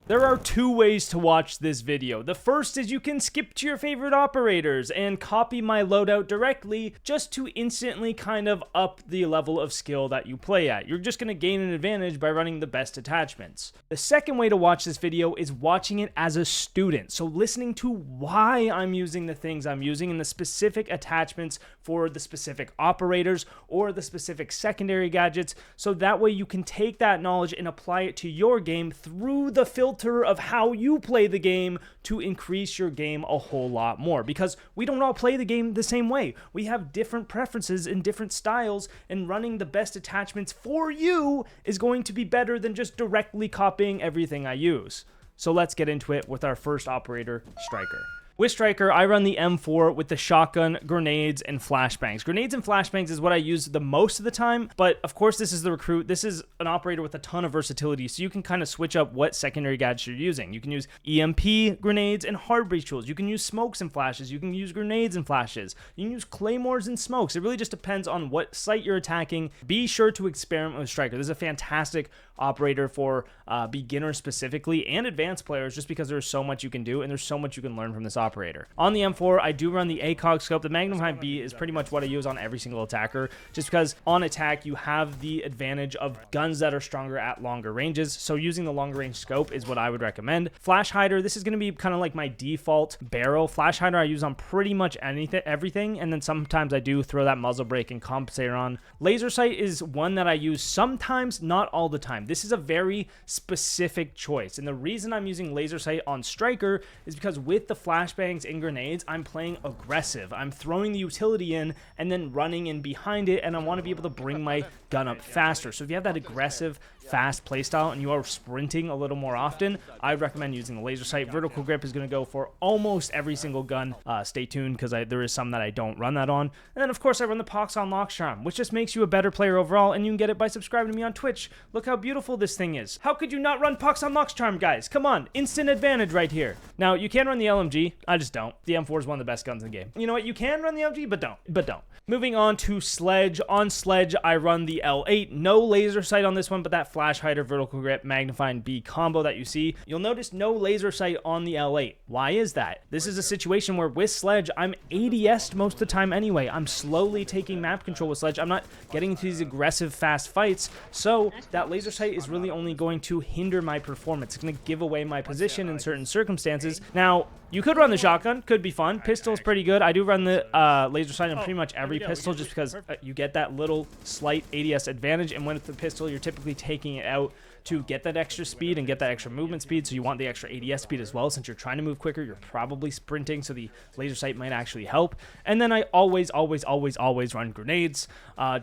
There are two ways to watch this video. The first is you can skip to your favorite operators and copy my loadout directly just to instantly kind of up the level of skill that you play at. You're just going to gain an advantage by running the best attachments. The second way to watch this video is watching it as a student. So listening to why I'm using the things I'm using and the specific attachments for the specific operators or the specific secondary gadgets. So that way you can take that knowledge and apply it to your game through the filter of how you play the game to increase your game a whole lot more, because we don't all play the game the same way. We have different preferences and different styles, and running the best attachments for you is going to be better than just directly copying everything I use. So let's get into it with our first operator, Striker. With Striker, I run the M4 with the shotgun, grenades, and flashbangs. Grenades and flashbangs is what I use the most of the time, but of course this is the recruit. This is an operator with a ton of versatility, so you can kind of switch up what secondary gadgets you're using. You can use EMP grenades and hard breach tools. You can use smokes and flashes. You can use grenades and flashes. You can use claymores and smokes. It really just depends on what site you're attacking. Be sure to experiment with Striker. This is a fantastic operator for beginners specifically and advanced players, just because there's so much you can do and there's so much you can learn from this operator. On the M4, I do run the ACOG scope. The Magnifying B is pretty much what I use on every single attacker, just because on attack you have the advantage of guns that are stronger at longer ranges, so using the longer range scope is what I would recommend. Flash Hider, this is going to be kind of like my default barrel. Flash Hider I use on pretty much everything, and then sometimes I do throw that muzzle brake and compensator on. Laser Sight is one that I use sometimes, not all the time. This is a very specific choice, and the reason I'm using Laser Sight on Striker is because with the flashbangs and grenades, I'm playing aggressive. I'm throwing the utility in and then running in behind it, and I want to be able to bring my gun up faster. So if you have that aggressive, fast playstyle and you are sprinting a little more often, I recommend using the Laser Sight. Vertical Grip is going to go for almost every single gun. Stay tuned, because there is some that I don't run that on. And then of course I run the Pox on Lock Charm, which just makes you a better player overall, and you can get it by subscribing to me on Twitch. Look how beautiful this thing is. How could you not run Pox on Lock Charm, guys? Come on, instant advantage right here. Now you can run the LMG, I just don't. The M4 is one of the best guns in the game. You know what, you can run the LMG, but don't. Moving on to Sledge. On Sledge, I run the L8. No Laser Sight on this one, but that Flash Hider, Vertical Grip, Magnifying B combo that you see. You'll notice no Laser Sight on the L8. Why is that? This is a situation where with Sledge, I'm ADS'd most of the time anyway. I'm slowly taking map control with Sledge. I'm not getting into these aggressive, fast fights, so that Laser Sight is really only going to hinder my performance. It's going to give away my position in certain circumstances. Now, you could run the shotgun, could be fun. Pistol's pretty good. I do run the Laser Sight on pretty much every pistol, just because you get that little slight ADS advantage, and when it's the pistol, you're typically taking it out to get that extra speed and get that extra movement speed, so you want the extra ADS speed as well. Since you're trying to move quicker, you're probably sprinting, so the Laser Sight might actually help. And then I always run grenades,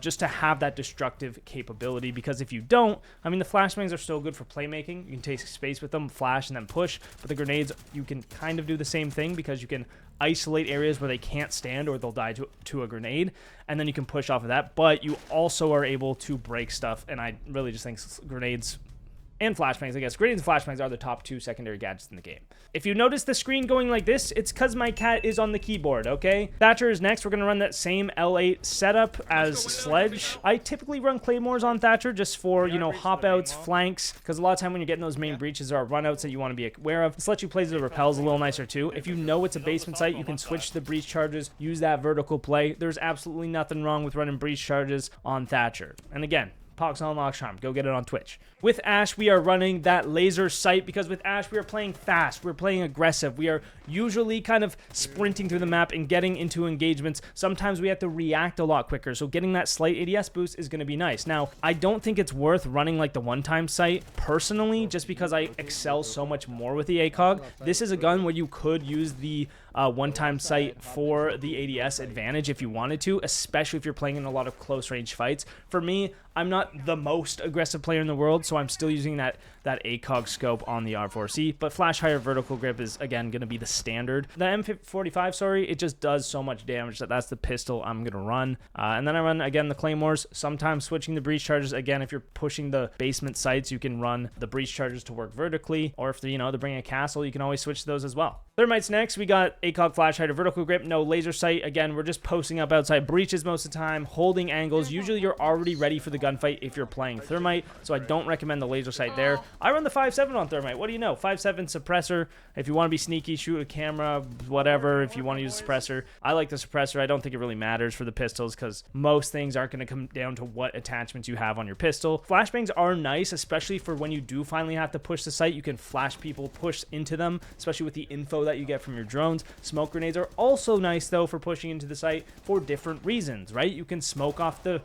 just to have that destructive capability, because if you don't, I mean, the flashbangs are still good for playmaking. You can take space with them, flash, and then push, but the grenades, you can kind of do the same thing, because you can isolate areas where they can't stand or they'll die to a grenade, and then you can push off of that, but you also are able to break stuff, and I really just think grenades and flashbangs, I guess. Grenades and flashbangs are the top two secondary gadgets in the game. If you notice the screen going like this, it's because my cat is on the keyboard, okay? Thatcher is next. We're going to run that same L8 setup as Sledge. I typically run claymores on Thatcher just for, you know, hop outs, flanks, because a lot of time when you're getting those main breaches, there are run outs that you want to be aware of. This lets you play the repels a little nicer too. If you know it's a basement site, you can switch the breach charges, use that vertical play. There's absolutely nothing wrong with running breach charges on Thatcher. And again, Pox on Lock Charm. Go get it on Twitch. With Ash, we are running that Laser Sight, because with Ash, we are playing fast. We're playing aggressive. We are usually kind of sprinting through the map and getting into engagements. Sometimes we have to react a lot quicker, so getting that slight ADS boost is going to be nice. Now, I don't think it's worth running like the one-time sight personally, just because I excel so much more with the ACOG. This is a gun where you could use the one-time sight for the ADS advantage if you wanted to, especially if you're playing in a lot of close-range fights. For me, I'm not the most aggressive player in the world, so I'm still using that ACOG scope on the R4C, but Flash Higher Vertical Grip is, again, going to be the standard. The M45, sorry, it just does so much damage that's the pistol I'm going to run. And then I run, again, the Claymores, sometimes switching the breach charges. Again, if you're pushing the basement sites, you can run the breach charges to work vertically, or if they're, they're bringing a castle, you can always switch those as well. Thermite's next. We got ACOG Flash Hider Vertical Grip, no laser sight. Again, we're just posting up outside breaches most of the time, holding angles. Usually you're already ready for the gunfight if you're playing Thermite, so I don't recommend the laser sight there. I run the 5.7 on Thermite. What do you know? 5.7 suppressor. If you want to be sneaky, shoot a camera, whatever. If you want to use a suppressor, I like the suppressor. I don't think it really matters for the pistols because most things aren't going to come down to what attachments you have on your pistol. Flashbangs are nice, especially for when you do finally have to push the site. You can flash people, push into them, especially with the info that you get from your drones. Smoke grenades are also nice, though, for pushing into the site for different reasons, right? You can smoke off the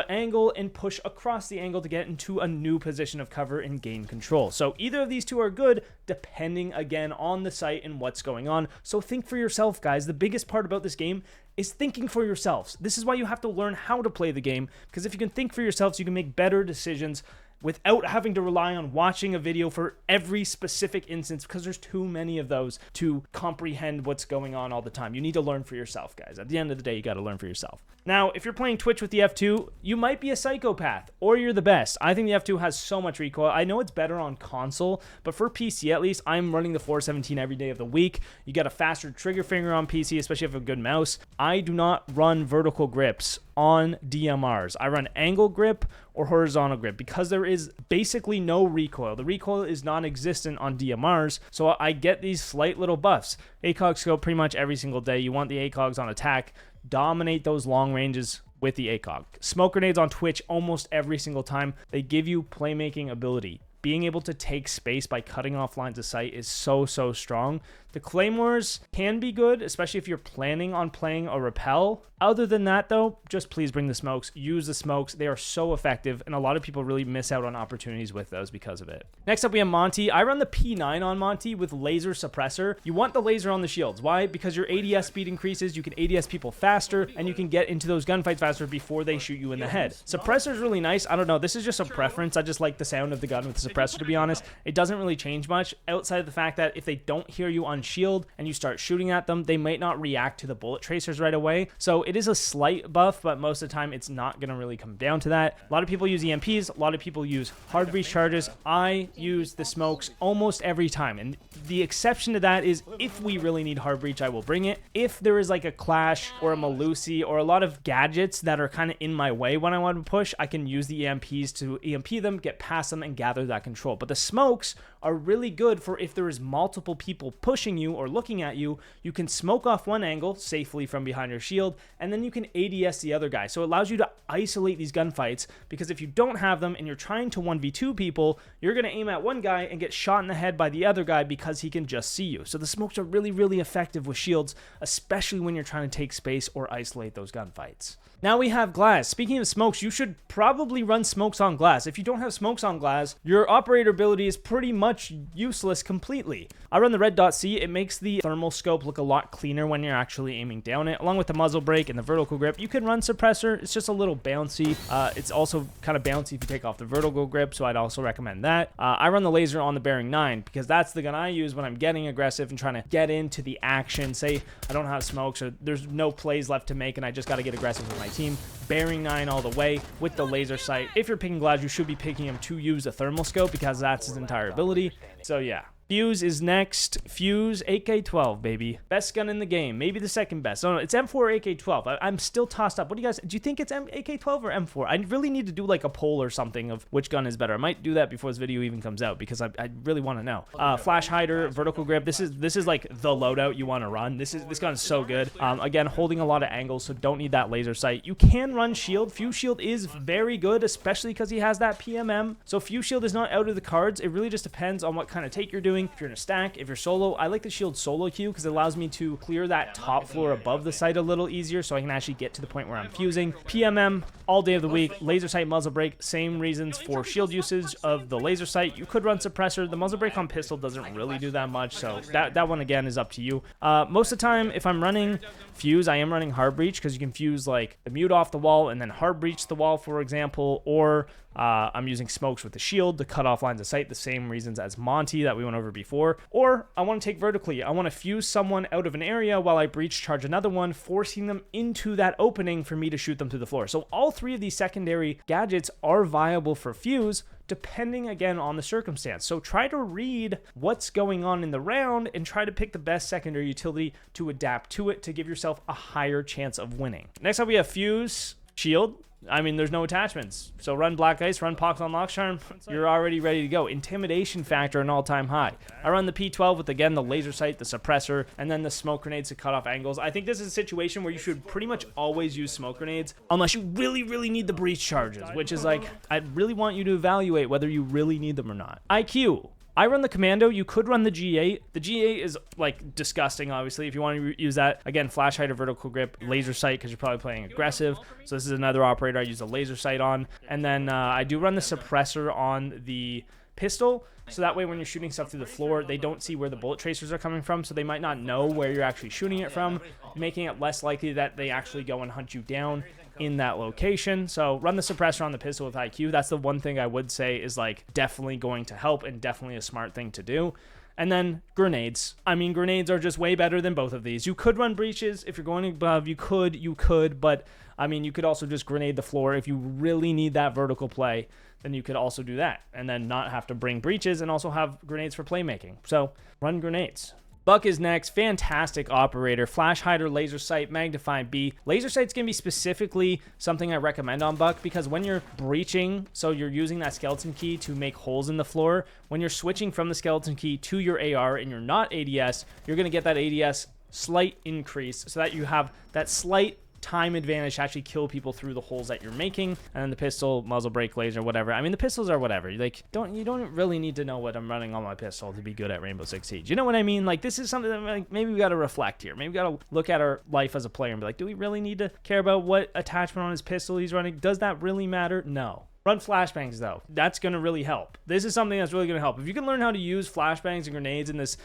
angle and push across the angle to get into a new position of cover and gain control. So either of these two are good, depending, again, on the site and what's going on. So think for yourself, guys. The biggest part about this game is thinking for yourselves. This is why you have to learn how to play the game, because if you can think for yourselves, you can make better decisions without having to rely on watching a video for every specific instance, because there's too many of those to comprehend what's going on all the time. You need to learn for yourself, guys. At the end of the day, you got to learn for yourself. Now, if you're playing Twitch with the F2, you might be a psychopath, or you're the best. I think the F2 has so much recoil. I know it's better on console, but for PC at least, I'm running the 417 every day of the week. You got a faster trigger finger on PC, especially if you have a good mouse. I do not run vertical grips on DMRs. I run angle grip or horizontal grip because there is basically no recoil. The recoil is non-existent on DMRs, so I get these slight little buffs. ACOG scope pretty much every single day. You want the ACOGs on attack. Dominate those long ranges with the ACOG. Smoke grenades on Twitch almost every single time. They give you playmaking ability. Being able to take space by cutting off lines of sight is so strong. The claymores can be good, especially if you're planning on playing a rappel. Other than that, though, just please bring the smokes. Use the smokes. They are so effective, and a lot of people really miss out on opportunities with those because of it. Next up, we have Monty. I run the P9 on Monty with laser suppressor. You want the laser on the shields. Why? Because your ADS speed increases. You can ADS people faster, and you can get into those gunfights faster before they shoot you in the head. Suppressor is really nice. I don't know. This is just a preference. I just like the sound of the gun with the suppressor, to be honest. It doesn't really change much outside of the fact that if they don't hear you on shield and you start shooting at them, they might not react to the bullet tracers right away. So it is a slight buff, but most of the time it's not going to really come down to that. A lot of people use EMPs. A lot of people use hard breach charges. I use the smokes almost every time. And the exception to that is if we really need hard breach, I will bring it. If there is like a clash or a Malusi or a lot of gadgets that are kind of in my way when I want to push, I can use the EMPs to EMP them, get past them, and gather that control. But the smokes are really good for if there is multiple people pushing you or looking at you. You can smoke off one angle safely from behind your shield, and then you can ADS the other guy. So it allows you to isolate these gunfights, because if you don't have them and you're trying to 1v2 people, you're going to aim at one guy and get shot in the head by the other guy because he can just see you. So the smokes are really effective with shields, especially when you're trying to take space or isolate those gunfights. Now we have Glaz. Speaking of smokes, you should probably run smokes on Glaz. If you don't have smokes on Glaz, your operator ability is pretty much useless completely. I run the red dot C. It makes the thermal scope look a lot cleaner when you're actually aiming down it. Along with the muzzle brake and the vertical grip, you can run suppressor. It's just a little bouncy. It's also kind of bouncy if you take off the vertical grip, so I'd also recommend that. I run the laser on the bearing 9 because that's the gun I use when I'm getting aggressive and trying to get into the action. Say I don't have smokes or there's no plays left to make and I just got to get aggressive with my team. Bearing 9 all the way with the laser sight. If you're picking Glaz, you should be picking him to use a thermal scope because that's his entire ability. So yeah. Fuze is next. Fuze AK-12, baby. Best gun in the game. Maybe the second best. No, it's M4 or AK-12. I'm still tossed up. What do you guys... Do you think it's AK-12 or M4? I really need to do like a poll or something of which gun is better. I might do that before this video even comes out because I really want to know. Flash hider, vertical grip. This is like the loadout you want to run. This gun is so good. Again, holding a lot of angles, so don't need that laser sight. You can run shield. Fuze shield is very good, especially because he has that PMM. So Fuze shield is not out of the cards. It really just depends on what kind of take you're doing. If you're in a stack, if you're solo, I like the shield solo queue because it allows me to clear that top floor above the site a little easier so I can actually get to the point where I'm fusing. PMM all day of the week. Laser sight, muzzle brake, same reasons for shield usage of the laser sight. You could run suppressor. The muzzle brake on pistol doesn't really do that much, so that one again is up to you. Most of the time, if I'm running Fuze, I am running hard breach because you can fuse like the mute off the wall and then hard breach the wall, for example, or I'm using smokes with the shield to cut off lines of sight, the same reasons as Monty that we went over before. Or I want to take vertically. I want to fuse someone out of an area while I breach charge another one, forcing them into that opening for me to shoot them through the floor. So all three of these secondary gadgets are viable for Fuze, depending again on the circumstance. So try to read what's going on in the round and try to pick the best secondary utility to adapt to it to give yourself a higher chance of winning. Next up we have Fuze shield. I mean, there's no attachments. So run Black Ice, run Pox on Lock Charm, you're already ready to go. Intimidation factor an all-time high. I run the P12 with, again, the laser sight, the suppressor, and then the smoke grenades to cut off angles. I think this is a situation where you should pretty much always use smoke grenades unless you really, really need the breach charges, which is like, I really want you to evaluate whether you really need them or not. IQ. I run the Commando. You could run the G8. The G8 is like disgusting, obviously. If you want to use that, again, flash height or vertical grip, laser sight, because you're probably playing aggressive. So this is another operator I use a laser sight on. And then I do run the suppressor on the pistol. So that way when you're shooting stuff through the floor, they don't see where the bullet tracers are coming from. So they might not know where you're actually shooting it from, making it less likely that they actually go and hunt you down in that location. So run the suppressor on the pistol with IQ. That's the one thing I would say is like definitely going to help and definitely a smart thing to do. And then grenades. I mean, grenades are just way better than both of these. You could run breaches if you're going above. You could, but I mean, you could also just grenade the floor. If you really need that vertical play, then you could also do that and then not have to bring breaches and also have grenades for playmaking. So run grenades. Buck is next. Fantastic operator. Flash hider, laser sight, magnifying B. Laser sight's going to be specifically something I recommend on Buck because when you're breaching, so you're using that skeleton key to make holes in the floor, when you're switching from the skeleton key to your AR and you're not ADS, you're going to get that ADS slight increase so that you have that slight time advantage to actually kill people through the holes that you're making. And then the pistol, muzzle brake, laser, whatever. I mean, the pistols are whatever. Like, you don't really need to know what I'm running on my pistol to be good at Rainbow Six Siege. You know what I mean? Like, this is something that like, maybe we got to reflect here. Maybe we got to look at our life as a player and be like, do we really need to care about what attachment on his pistol he's running? Does that really matter? No. Run flashbangs, though. That's going to really help. This is something that's really going to help. If you can learn how to use flashbangs and grenades in this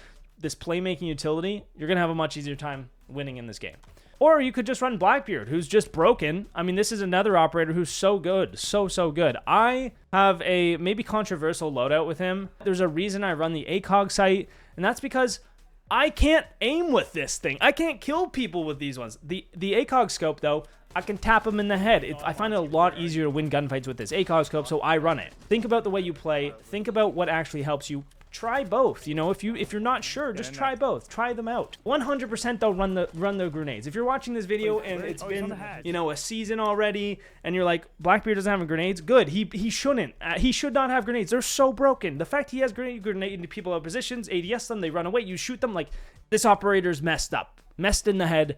playmaking utility, you're going to have a much easier time winning in this game. Or you could just run Blackbeard, who's just broken. I mean, this is another operator who's so good. So good. I have a maybe controversial loadout with him. There's a reason I run the ACOG sight, and that's because I can't aim with this thing. I can't kill people with these ones. The ACOG scope, though, I can tap them in the head. I find it a lot easier to win gunfights with this ACOG scope, so I run it. Think about the way you play. Think about what actually helps you. Try both. You know, if you're not sure, just try both. Try them out. 100% though, run the grenades. If you're watching this video and it's been, you know, a season already, and you're like, Blackbeard doesn't have grenades, good. He shouldn't. He should not have grenades. They're so broken. The fact he has grenade into people out of positions, ADS them, they run away, you shoot them. Like, this operator's messed up, messed in the head.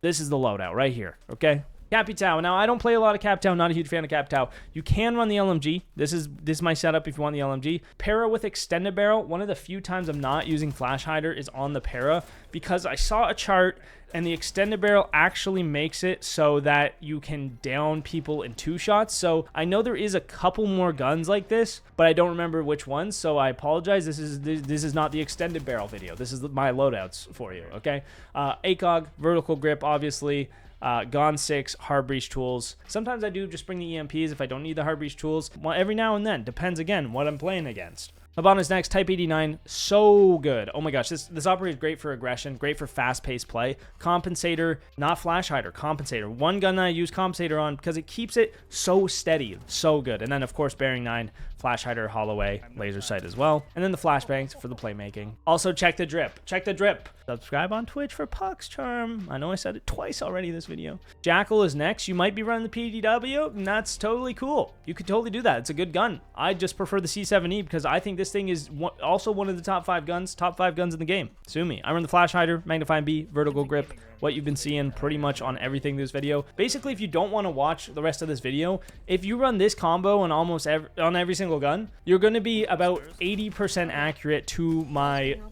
This is the loadout right here. Okay. Capitao. Now, I don't play a lot of Capitao. Not a huge fan of Capitao. You can run the LMG. This is my setup if you want the LMG. Para with extended barrel. One of the few times I'm not using flash hider is on the para because I saw a chart and the extended barrel actually makes it so that you can down people in 2 shots. So I know there is a couple more guns like this, but I don't remember which ones. So I apologize. This is not the extended barrel video. This is my loadouts for you. Okay. ACOG, vertical grip, obviously. Gone 6, hard breach tools. Sometimes I do just bring the EMPs if I don't need the hard breach tools. Well, every now and then. Depends, again, what I'm playing against. Hibana's next, Type 89, so good. Oh my gosh, this operator is great for aggression, great for fast-paced play. Compensator, not flash hider, compensator. One gun that I use compensator on because it keeps it so steady, so good. And then, of course, bearing 9, flash hider, holloway, laser sight as well. And then the flashbangs for the playmaking. Also, check the drip. Check the drip. Subscribe on Twitch for Puck's Charm. I know I said it twice already this video. Jackal is next. You might be running the PDW, and that's totally cool. You could totally do that. It's a good gun. I just prefer the C7E because I think this thing is also one of the top 5 guns in the game. Sue me. I run the flash hider, magnifying B, vertical grip, what you've been seeing pretty much on everything in this video. Basically, if you don't want to watch the rest of this video, if you run this combo on almost every single gun, you're going to be about 80% accurate to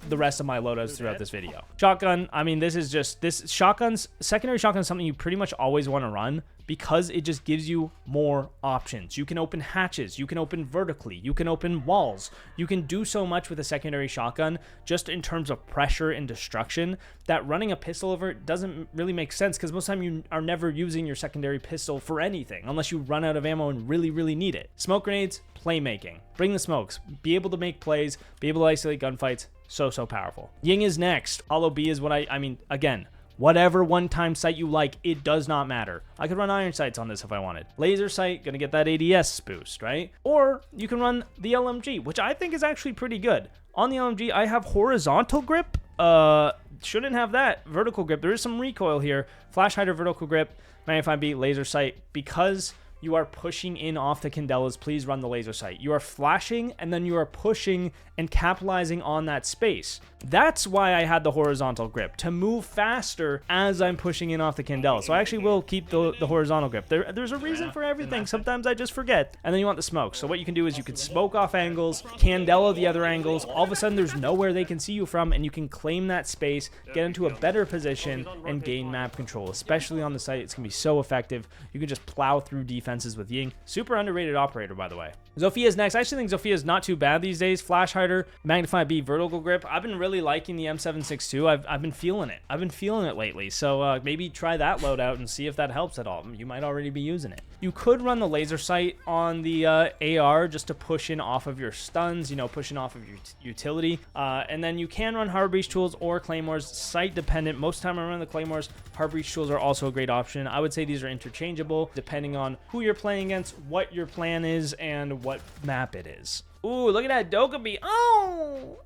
the rest of my loadouts throughout this video. Shotgun, I mean, secondary shotgun is something you pretty much always want to run because it just gives you more options. You can open hatches, you can open vertically, you can open walls. You can do so much with a secondary shotgun just in terms of pressure and destruction that running a pistol over it doesn't really make sense because most of the time you are never using your secondary pistol for anything unless you run out of ammo and really need it. Smoke grenades, playmaking. Bring the smokes. Be able to make plays, be able to isolate gunfights. So powerful. Ying is next. Hollow B is what I mean, again, whatever one-time sight you like, it does not matter. I could run iron sights on this if I wanted. Laser sight, gonna get that ADS boost, right? Or you can run the LMG, which I think is actually pretty good. On the LMG, I have horizontal grip. Shouldn't have that. Vertical grip. There is some recoil here. Flash hider, vertical grip, magnifying B, laser sight. Because you are pushing in off the Candelas, please run the laser sight. You are flashing, and then you are pushing and capitalizing on that space. That's why I had the horizontal grip, to move faster as I'm pushing in off the Candela. So I actually will keep the horizontal grip. There's a reason for everything. Sometimes I just forget. And then you want the smoke. So what you can do is you can smoke off angles, Candela the other angles. All of a sudden there's nowhere they can see you from, and you can claim that space, get into a better position, and gain map control. Especially on the site, it's going to be so effective. You can just plow through defenses with Ying. Super underrated operator, by the way. Zofia's next. I actually think Zofia's not too bad these days. Flash hider, Magnify B, vertical grip. I've been really liking the M762. I've been feeling it. I've been feeling it lately. So maybe try that loadout and see if that helps at all. You might already be using it. You could run the laser sight on the AR just to push in off of your stuns, you know, pushing off of your utility. And then you can run hard breach tools or claymores, site dependent. Most of the time I run the claymores. Hard breach tools are also a great option. I would say these are interchangeable depending on who you're playing against, what your plan is, and what map it is. Ooh, look at that Dokkaebi. Oh!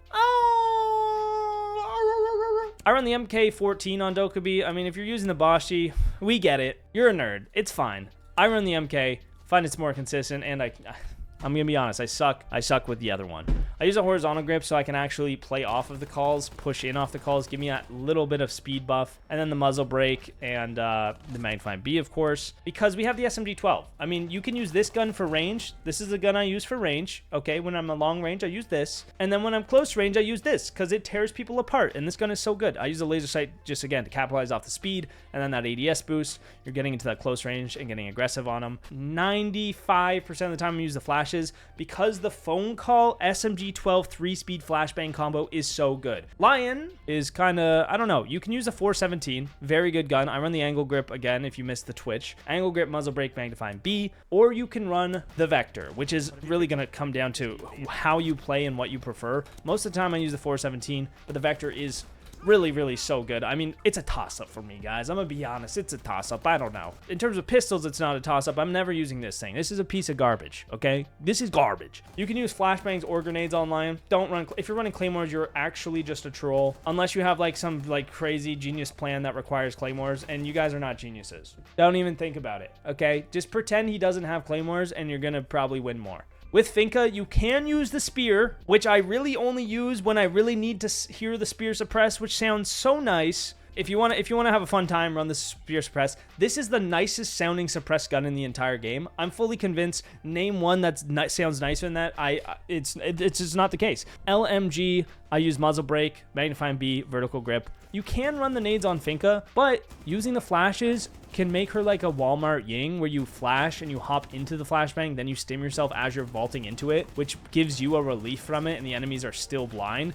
I run the MK14 on Dokkaebi. I mean, if you're using the Bashi, we get it. You're a nerd. It's fine. I run the MK, find it's more consistent, and I'm gonna be honest, I suck with the other one. I use a horizontal grip so I can actually play off of the calls, push in off the calls, give me that little bit of speed buff, and then the muzzle brake and the Magnifying B, of course, because we have the SMG-12. I mean, you can use this gun for range. This is the gun I use for range, okay? When I'm a long range, I use this, and then when I'm close range, I use this, because it tears people apart, and this gun is so good. I use a laser sight just, again, to capitalize off the speed, and then that ADS boost. You're getting into that close range and getting aggressive on them. 95% of the time I use the flashes, because the phone call SMG-12 3-speed flashbang combo is so good. Lion is kind of, I don't know, you can use a 417, very good gun. I run the angle grip again if you missed the twitch. Angle grip, muzzle brake, Magnifying B, or you can run the Vector, which is really going to come down to how you play and what you prefer. Most of the time I use the 417, but the Vector is really so good. I mean, it's a toss-up for me, guys. I'm gonna be honest, it's a toss-up. I don't know. In terms of pistols, it's not a toss-up. I'm never using this thing. This is a piece of garbage, okay? This is garbage. You can use flashbangs or grenades online. Don't run, if you're running claymores, you're actually just a troll, unless you have like some like crazy genius plan that requires claymores, and you guys are not geniuses. Don't even think about it, okay? Just pretend he doesn't have claymores and you're gonna probably win more. With Finka, you can use the spear, which I really only use when I really need to hear the spear suppress, which sounds so nice. If you want to have a fun time, run the spear suppress. This is the nicest sounding suppress gun in the entire game. I'm fully convinced. Name one that sounds nicer than that. It's just not the case. LMG, I use muzzle brake, Magnifying B, vertical grip. You can run the nades on Finka, but using the flashes can make her like a Walmart Ying, where you flash and you hop into the flashbang, then you stim yourself as you're vaulting into it, which gives you a relief from it, and the enemies are still blind.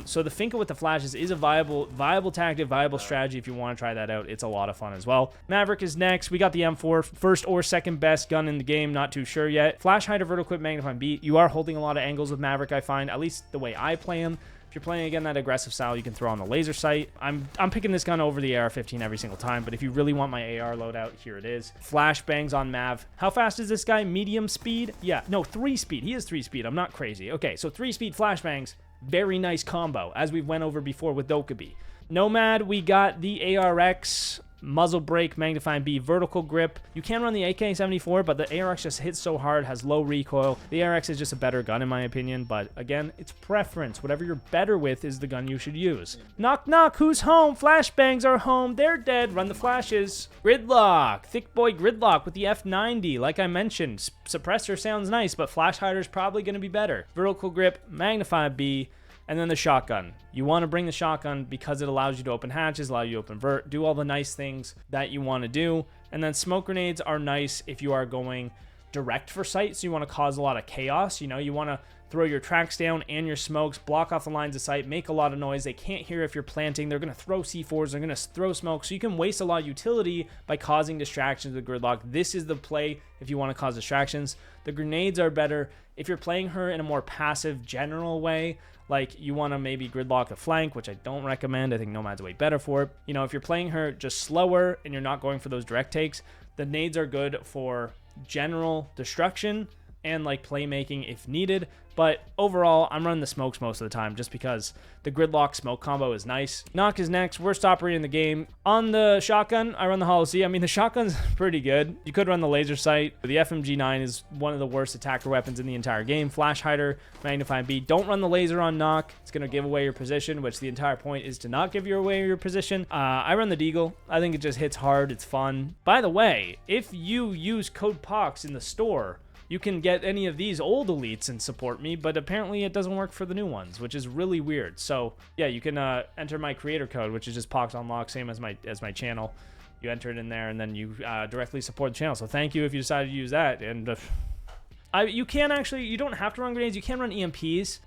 So the Finka with the flashes is a viable tactic, viable strategy if you want to try that out. It's a lot of fun as well. Maverick is next. We got the M4, first or second best gun in the game, not too sure yet. Flash hider, vertical grip, Magnifying B. You are holding a lot of angles with Maverick, I find, at least the way I play him. If you're playing again that aggressive style, you can throw on the laser sight. I'm picking this gun over the AR-15 every single time, but if you really want my AR loadout, here it is. Flashbangs on Mav. How fast is this guy? Medium speed? Yeah, no, 3 speed. He is 3 speed. I'm not crazy. Okay, so 3 speed flashbangs. Very nice combo, as we went over before with Dokkaebi. Nomad, we got the ARX, muzzle brake, Magnifying B, vertical grip. You can run the AK-74, but the ARX just hits so hard, has low recoil. The ARX is just a better gun in my opinion, but again, it's preference. Whatever you're better with is the gun you should use. Knock knock, who's home? Flashbangs are home, they're dead, run the flashes. Gridlock, thick boy Gridlock with the F90. Like I mentioned, suppressor sounds nice, but flash hider's probably going to be better. Vertical grip, Magnify B, and then the shotgun. You want to bring the shotgun because it allows you to open hatches, allow you to open vert, do all the nice things that you want to do. And then smoke grenades are nice if you are going direct for sight, so you want to cause a lot of chaos. You know, you want to throw your tracks down and your smokes, block off the lines of sight, make a lot of noise. They can't hear if you're planting. They're going to throw C4s. They're going to throw smoke. So you can waste a lot of utility by causing distractions with Gridlock. This is the play if you want to cause distractions. The grenades are better if you're playing her in a more passive, general way. Like, you want to maybe Gridlock the flank, which I don't recommend. I think Nomad's way better for it. You know, if you're playing her just slower and you're not going for those direct takes, the nades are good for general destruction and like playmaking if needed. But overall, I'm running the smokes most of the time just because the Gridlock smoke combo is nice. Nokk is next, worst operator in the game. On the shotgun, I run the Hollow C. I mean, the shotgun's pretty good. You could run the laser sight. The FMG9 is one of the worst attacker weapons in the entire game. Flash hider, magnifying B. Don't run the laser on Nokk. It's going to give away your position, which the entire point is to not give you away your position. I run the Deagle. I think it just hits hard. It's fun. By the way, if you use code POX in the store, you can get any of these old elites and support me, but apparently it doesn't work for the new ones, which is really weird. So yeah, you can enter my creator code, which is just POX Unlock, same as my channel. You enter it in there, and then you directly support the channel. So thank you if you decided to use that. And you can actually, you don't have to run grenades. You can run EMPs.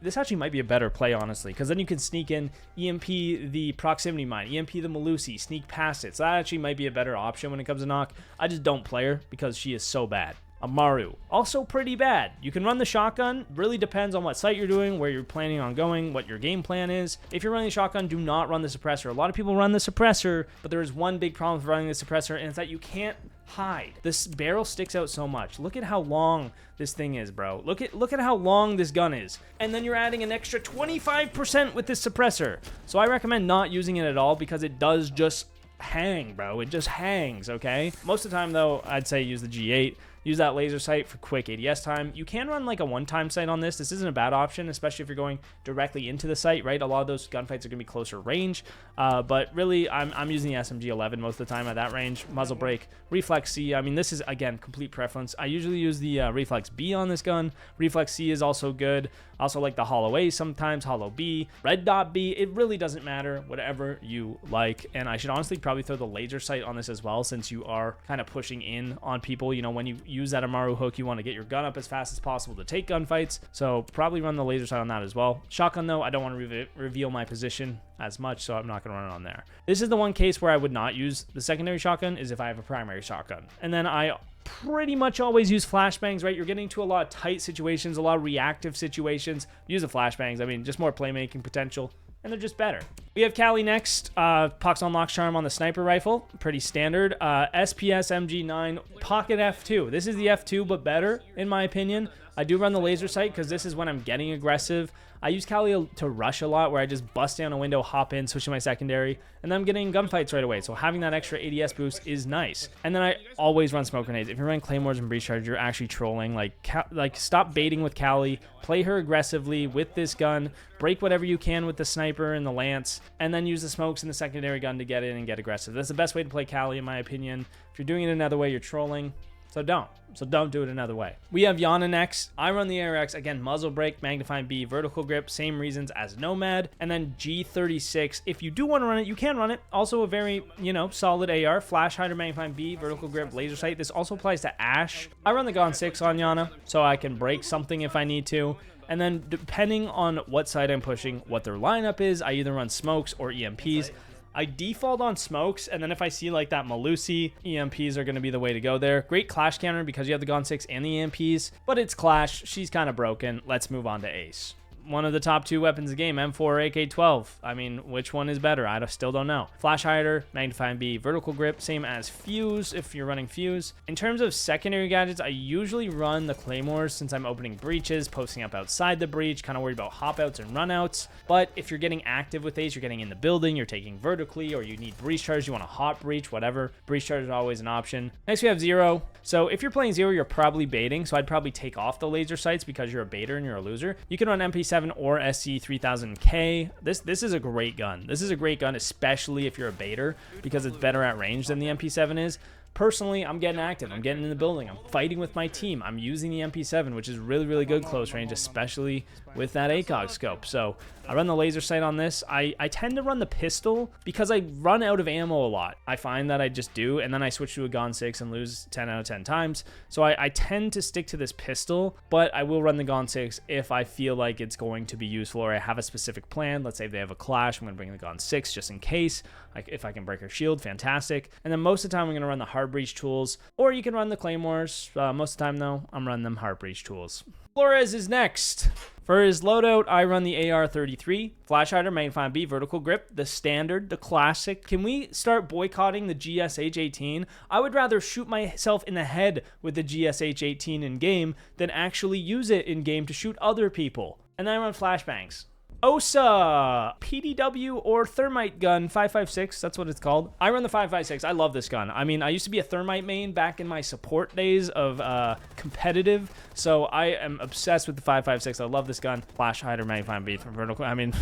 This actually might be a better play, honestly, because then you can sneak in EMP the proximity mine, EMP the Melusi, sneak past it. So that actually might be a better option when it comes to Nokk. I just don't play her because she is so bad. Amaru, also pretty bad. You can run the shotgun. Really depends on what site you're doing, where you're planning on going, what your game plan is. If you're running the shotgun, do not run the suppressor. A lot of people run the suppressor, but there is one big problem with running the suppressor, and it's that you can't hide. This barrel sticks out so much. Look at how long this thing is, bro. Look at how long this gun is. And then you're adding an extra 25% with this suppressor. So I recommend not using it at all because it does just hang, bro. It just hangs, okay? Most of the time, though, I'd say use the G8. Use that laser sight for quick ADS time. You can run like a one-time sight on this. This isn't a bad option, especially if you're going directly into the site, right? A lot of those gunfights are going to be closer range. But really, I'm using the SMG-11 most of the time at that range. Muzzle brake, reflex C. I mean, this is, again, complete preference. I usually use the reflex B on this gun. Reflex C is also good. Also like the hollow A sometimes, hollow B, red dot B. It really doesn't matter, whatever you like. And I should honestly probably throw the laser sight on this as well, since you are kind of pushing in on people. You know, when you use that Amaru hook, you want to get your gun up as fast as possible to take gunfights. So probably run the laser sight on that as well. Shotgun, though, I don't want to reveal my position as much, so I'm not going to run it on there. This is the one case where I would not use the secondary shotgun, is if I have a primary shotgun. And then I pretty much always use flashbangs, right? You're getting to a lot of tight situations, a lot of reactive situations. Use the flashbangs. I mean, just more playmaking potential, and they're just better. We have Callie next. Pox Unlock Charm on the sniper rifle. Pretty standard. SPS MG9 Pocket F2. This is the F2, but better, in my opinion. I do run the laser sight because this is when I'm getting aggressive. I use Callie to rush a lot, where I just bust down a window, hop in, switch to my secondary, and then I'm getting gunfights right away. So having that extra ADS boost is nice. And then I always run smoke grenades. If you're running claymores and breach charge, you're actually trolling. Like stop baiting with Callie. Play her aggressively with this gun. Break whatever you can with the sniper and the lance, and then use the smokes and the secondary gun to get in and get aggressive. That's the best way to play Callie, in my opinion. If you're doing it another way, you're trolling. So don't do it another way. We have Iana next. I run the ARX, again, muzzle brake, magnifying B, vertical grip, same reasons as Nomad, and then G36. If you do want to run it, you can run it. Also a very, solid AR, flash hider, magnifying B, vertical grip, laser sight. This also applies to Ash. I run the Gon 6 on Iana, so I can break something if I need to. And then depending on what side I'm pushing, what their lineup is, I either run smokes or EMPs. I default on smokes, and then if I see like that Melusi, EMPs are going to be the way to go there. Great clash counter because you have the Gon 6 and the EMPs, but it's clash. She's kind of broken. Let's move on to Ace. One of the top two weapons of the game, M4 or AK-12. I mean, which one is better? I still don't know. Flash hider, magnifying B, vertical grip, same as Fuze if you're running Fuze. In terms of secondary gadgets, I usually run the claymores since I'm opening breaches, posting up outside the breach, kind of worried about hop outs and run outs. But if you're getting active with Ace, you're getting in the building, you're taking vertically, or you need breach charge, you want a hot breach, whatever. Breach charge is always an option. Next we have Zero. So if you're playing Zero, you're probably baiting, so I'd probably take off the laser sights because you're a baiter and you're a loser. You can run MP7 or SC3000K. This is a great gun. This is a great gun, especially if you're a baiter, because it's better at range than the MP7 is. Personally, I'm getting active. I'm getting in the building. I'm fighting with my team. I'm using the MP7, which is really, really good close range, especially with that ACOG scope. So I run the laser sight on this. I tend to run the pistol because I run out of ammo a lot. I find that I just do, and then I switch to a Gon 6 and lose 10 out of 10 times. So I tend to stick to this pistol, but I will run the Gon 6 if I feel like it's going to be useful or I have a specific plan. Let's say if they have a clash, I'm going to bring the Gon 6 just in case. If I can break her shield, fantastic. And then most of the time, I'm going to run the hard hard breach tools, or you can run the claymores. Most of the time though, I'm running them hard breach tools. Flores is next. For his loadout, I run the AR-33, Flash Hider, Magnifying B, Vertical Grip, the standard, the classic. Can we start boycotting the GSH-18? I would rather shoot myself in the head with the GSH-18 in-game than actually use it in-game to shoot other people. And then I run flashbangs. OSA, PDW or Thermite gun, 5.56, that's what it's called. I run the 5.56, I love this gun. I mean, I used to be a Thermite main back in my support days of competitive, so I am obsessed with the 5.56. I love this gun. Flash Hider, Magnifying B for vertical, I mean,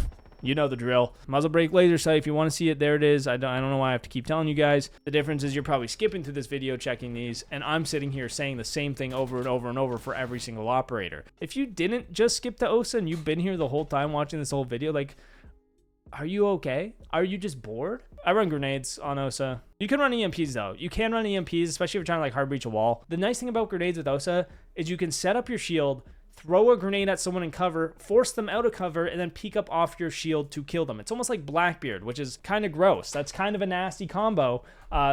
you know the drill. Muzzle brake laser sight, if you want to see it, there it is. I don't know why I have to keep telling you guys. The difference is you're probably skipping through this video checking these, and I'm sitting here saying the same thing over and over and over for every single operator. If you didn't just skip to OSA and you've been here the whole time watching this whole video, like, are you okay? Are you just bored? I run grenades on OSA. You can run EMPs though. You can run EMPs, especially if you're trying to like hard breach a wall. The nice thing about grenades with OSA is you can set up your shield, throw a grenade at someone in cover, force them out of cover, and then peek up off your shield to kill them. It's almost like Blackbeard, which is kind of gross. That's kind of a nasty combo.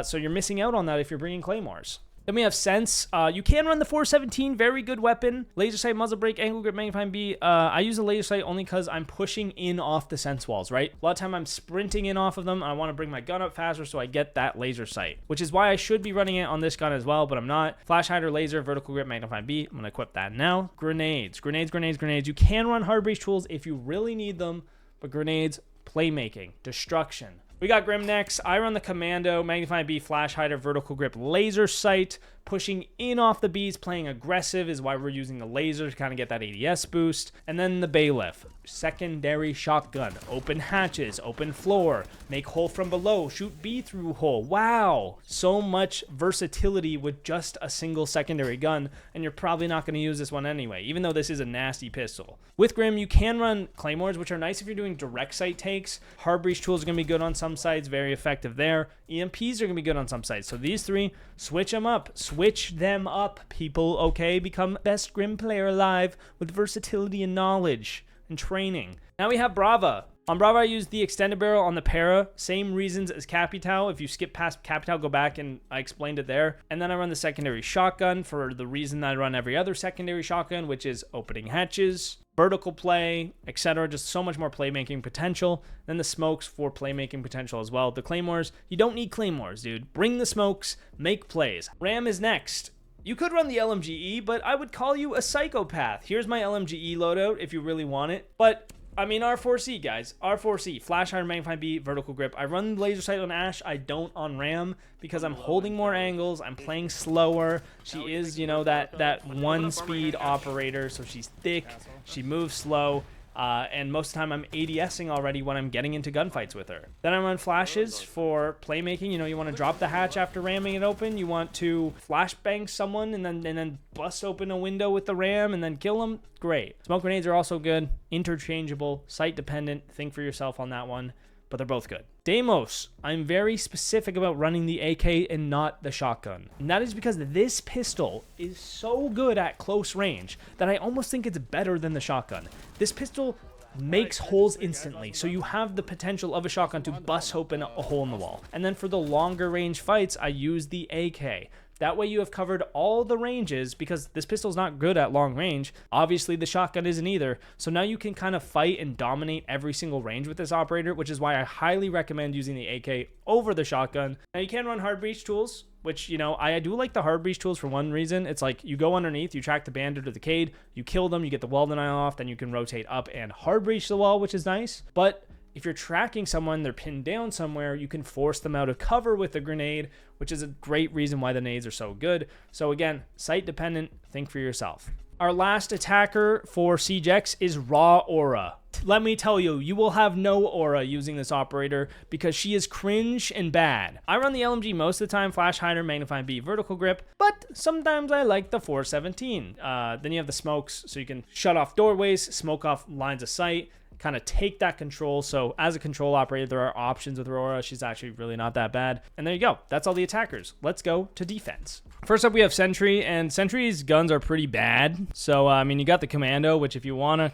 So you're missing out on that if you're bringing claymores. Then we have Sens. You can run the 417, very good weapon. Laser sight, muzzle brake, angle grip, magnifying B. I use the laser sight only because I'm pushing in off the Sens walls, right? A lot of time I'm sprinting in off of them. I want to bring my gun up faster so I get that laser sight, which is why I should be running it on this gun as well, but I'm not. Flash hider, laser, vertical grip, magnifying B. I'm going to equip that now. Grenades, grenades, grenades, grenades. You can run hard breach tools if you really need them, but grenades, playmaking, destruction. We got Grim next. I run the Commando, Magnifying B, Flash Hider, Vertical Grip, Laser Sight. Pushing in off the Bs, playing aggressive is why we're using the laser to kind of get that ADS boost. And then the Bailiff, secondary shotgun, open hatches, open floor, make hole from below, shoot B through hole. Wow, so much versatility with just a single secondary gun, and you're probably not going to use this one anyway, even though this is a nasty pistol. With Grim, you can run claymores, which are nice if you're doing direct sight takes. Hard breach tools are going to be good on some sites, very effective there. EMPs are going to be good on some sites. So these three, switch them up. Switch them up, people, okay? Become best Grim player alive with versatility and knowledge and training. Now we have Brava. On Brava, I use the extended barrel on the para. Same reasons as Capitao. If you skip past Capitao, go back and I explained it there. And then I run the secondary shotgun for the reason that I run every other secondary shotgun, which is opening hatches, vertical play, etc. Just so much more playmaking potential. Then the smokes for playmaking potential as well. The claymores, you don't need claymores, dude. Bring the smokes, make plays. Ram is next. You could run the LMGE, but I would call you a psychopath. Here's my LMGE loadout if you really want it. But I mean, R4C, guys. R4C. Flash Hider, Magnifying B, Vertical Grip. I run laser sight on Ash. I don't on Ram because I'm holding more angles. I'm playing slower. She is, you know, that one-speed operator, so she's thick. She moves slow. And most of the time I'm ADSing already when I'm getting into gunfights with her. Then I run flashes for playmaking. You know, you want to drop the hatch after ramming it open. You want to flashbang someone and then bust open a window with the ram and then kill them. Great. Smoke grenades are also good. Interchangeable, site dependent. Think for yourself on that one, but they're both good. Deimos, I'm very specific about running the AK and not the shotgun. And that is because this pistol is so good at close range that I almost think it's better than the shotgun. This pistol makes holes instantly, so you have the potential of a shotgun to bust open a hole in the wall. And then for the longer range fights, I use the AK. That way you have covered all the ranges because this pistol is not good at long range. Obviously, the shotgun isn't either. So now you can kind of fight and dominate every single range with this operator, which is why I highly recommend using the AK over the shotgun. Now, you can run hard breach tools, which, you know, I do like the hard breach tools for one reason. It's like you go underneath, you track the bandit or the Cade, you kill them, you get the wall denial off, then you can rotate up and hard breach the wall, which is nice. But if you're tracking someone, they're pinned down somewhere, you can force them out of cover with a grenade, which is a great reason why the nades are so good. So again, site dependent, think for yourself. Our last attacker for CJX is Rauora. Let me tell you, you will have no aura using this operator because she is cringe and bad. I run the LMG most of the time, Flash Hider, Magnifying B, Vertical Grip, but sometimes I like the 417. Then you have the smokes, so you can shut off doorways, smoke off lines of sight, kind of take that control. So as a control operator, there are options with Rauora. She's actually really not that bad. And there you go. That's all the attackers. Let's go to defense. First up, we have Sentry, and Sentry's guns are pretty bad. So, I mean, you got the Commando, which if you wanna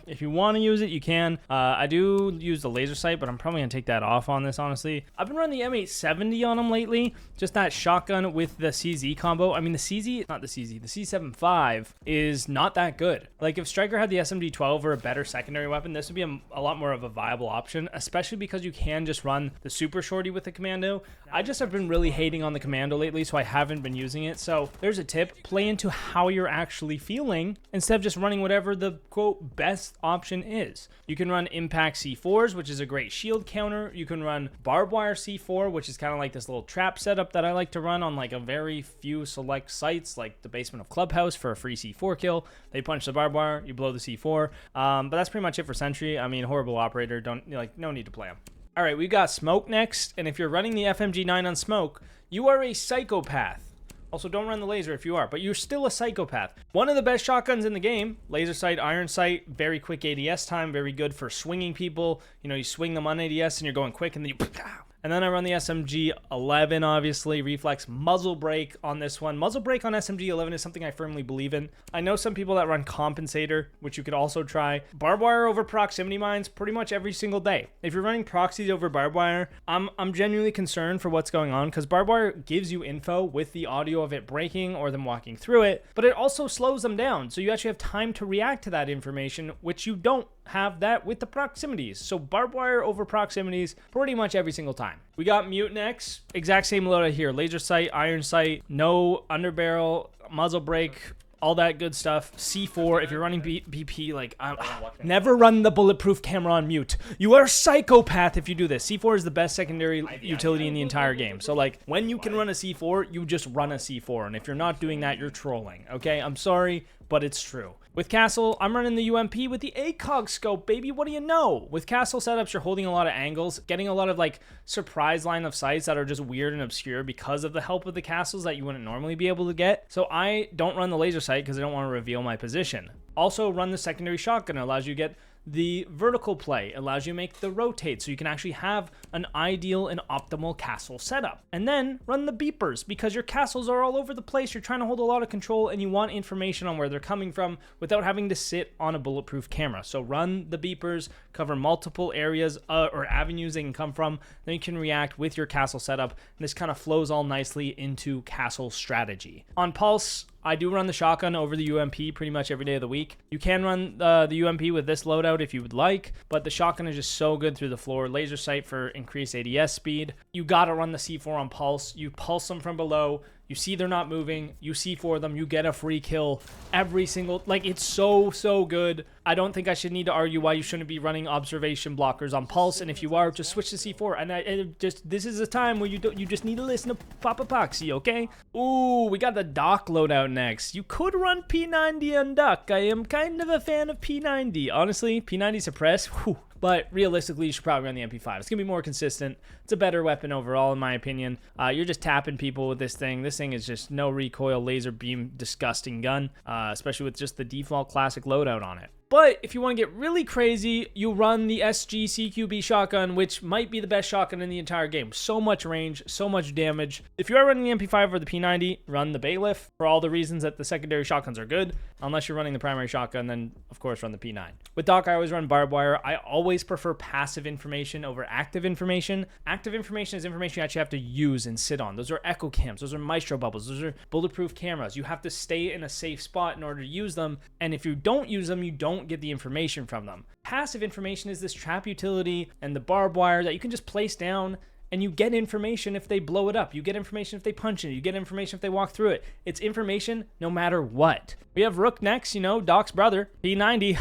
use it, you can. I do use the laser sight, but I'm probably gonna take that off on this, honestly. I've been running the M870 on him lately. Just that shotgun with the CZ combo. I mean, the C75 is not that good. Like, if Striker had the SMG-12 or a better secondary weapon, this would be a lot more of a viable option, especially because you can just run the super shorty with the Commando. I just have been really hating on the Commando lately, so I haven't been using it. So there's a tip: play into how you're actually feeling instead of just running whatever the quote best option is. You can run impact C4s, which is a great shield counter. You can run barbed wire C4, which is kind of like this little trap setup that I like to run on like a very few select sites, like the basement of Clubhouse, for a free C4 kill. They punch the barbed wire, you blow the C4. But that's pretty much it for Sentry. I mean, horrible operator. No need to play him. All right, we've got Smoke next, and if you're running the FMG9 on Smoke, you are a psychopath. Also, don't run the laser if you are, but you're still a psychopath. One of the best shotguns in the game, laser sight, iron sight, very quick ADS time, very good for swinging people. You know, you swing them on ADS and you're going quick, and then you... And then I run the SMG-11, obviously. Reflex muzzle brake on this one. Muzzle brake on SMG-11 is something I firmly believe in. I know some people that run Compensator, which you could also try. Barbed wire over proximity mines pretty much every single day. If you're running proxies over barbed wire, I'm genuinely concerned for what's going on, because barbed wire gives you info with the audio of it breaking or them walking through it, but it also slows them down, so you actually have time to react to that information, which you don't have that with the proximities. So barbed wire over proximities pretty much every single time. We got Mutinex, exact same loadout here. Laser sight, iron sight, no underbarrel, muzzle brake, all that good stuff. C4, if you're running BP, like, never run the bulletproof camera on mute. You are a psychopath if you do this. C4 is the best secondary utility in the entire game. So, like, when you can run a C4, you just run a C4. And if you're not doing that, you're trolling, okay? I'm sorry, but it's true. With Castle, I'm running the UMP with the ACOG scope, baby. What do you know? With Castle setups, you're holding a lot of angles, getting a lot of like surprise line of sights that are just weird and obscure because of the help of the castles that you wouldn't normally be able to get. So I don't run the laser sight because I don't want to reveal my position. Also run the secondary shotgun. It allows you to get the vertical play, allows you to make the rotate, so you can actually have an ideal and optimal castle setup. And then run the beepers, because your castles are all over the place. You're trying to hold a lot of control and you want information on where they're coming from without having to sit on a bulletproof camera. So run the beepers, cover multiple areas or avenues they can come from. Then you can react with your castle setup, and this kind of flows all nicely into castle strategy. On Pulse, I do run the shotgun over the UMP pretty much every day of the week. You can run the UMP with this loadout if you would like, but the shotgun is just so good through the floor. Laser sight for increased ADS speed. You gotta run the C4 on Pulse. You pulse them from below. You see they're not moving. You C4 them. You get a free kill every single... Like, it's so good. I don't think I should need to argue why you shouldn't be running observation blockers on Pulse. And if you are, just switch to C4. And this is a time where you just need to listen to Papa Poxy, okay? Ooh, we got the Dock loadout next. You could run P90 on Dock. I am kind of a fan of P90. Honestly, P90 suppressed. Whew. But realistically, you should probably run the MP5. It's going to be more consistent. It's a better weapon overall, in my opinion. You're just tapping people with this thing. This thing is just no recoil, laser beam, disgusting gun, especially with just the default classic loadout on it. But if you want to get really crazy, you run the SG CQB shotgun, which might be the best shotgun in the entire game. So much range, so much damage. If you are running the MP5 or the P90, run the Bailiff for all the reasons that the secondary shotguns are good. Unless you're running the primary shotgun, then of course run the P9. With Dock, I always run barbed wire. I always prefer passive information over active information. Active information is information you actually have to use and sit on. Those are echo cams, those are maestro bubbles, those are bulletproof cameras. You have to stay in a safe spot in order to use them. And if you don't use them, you don't get the information from them. Passive information is this trap utility and the barbed wire that you can just place down, and you get information if they blow it up. You get information if they punch it. You get information if they walk through it. It's information no matter what. We have Rook next, you know, Doc's brother. P90,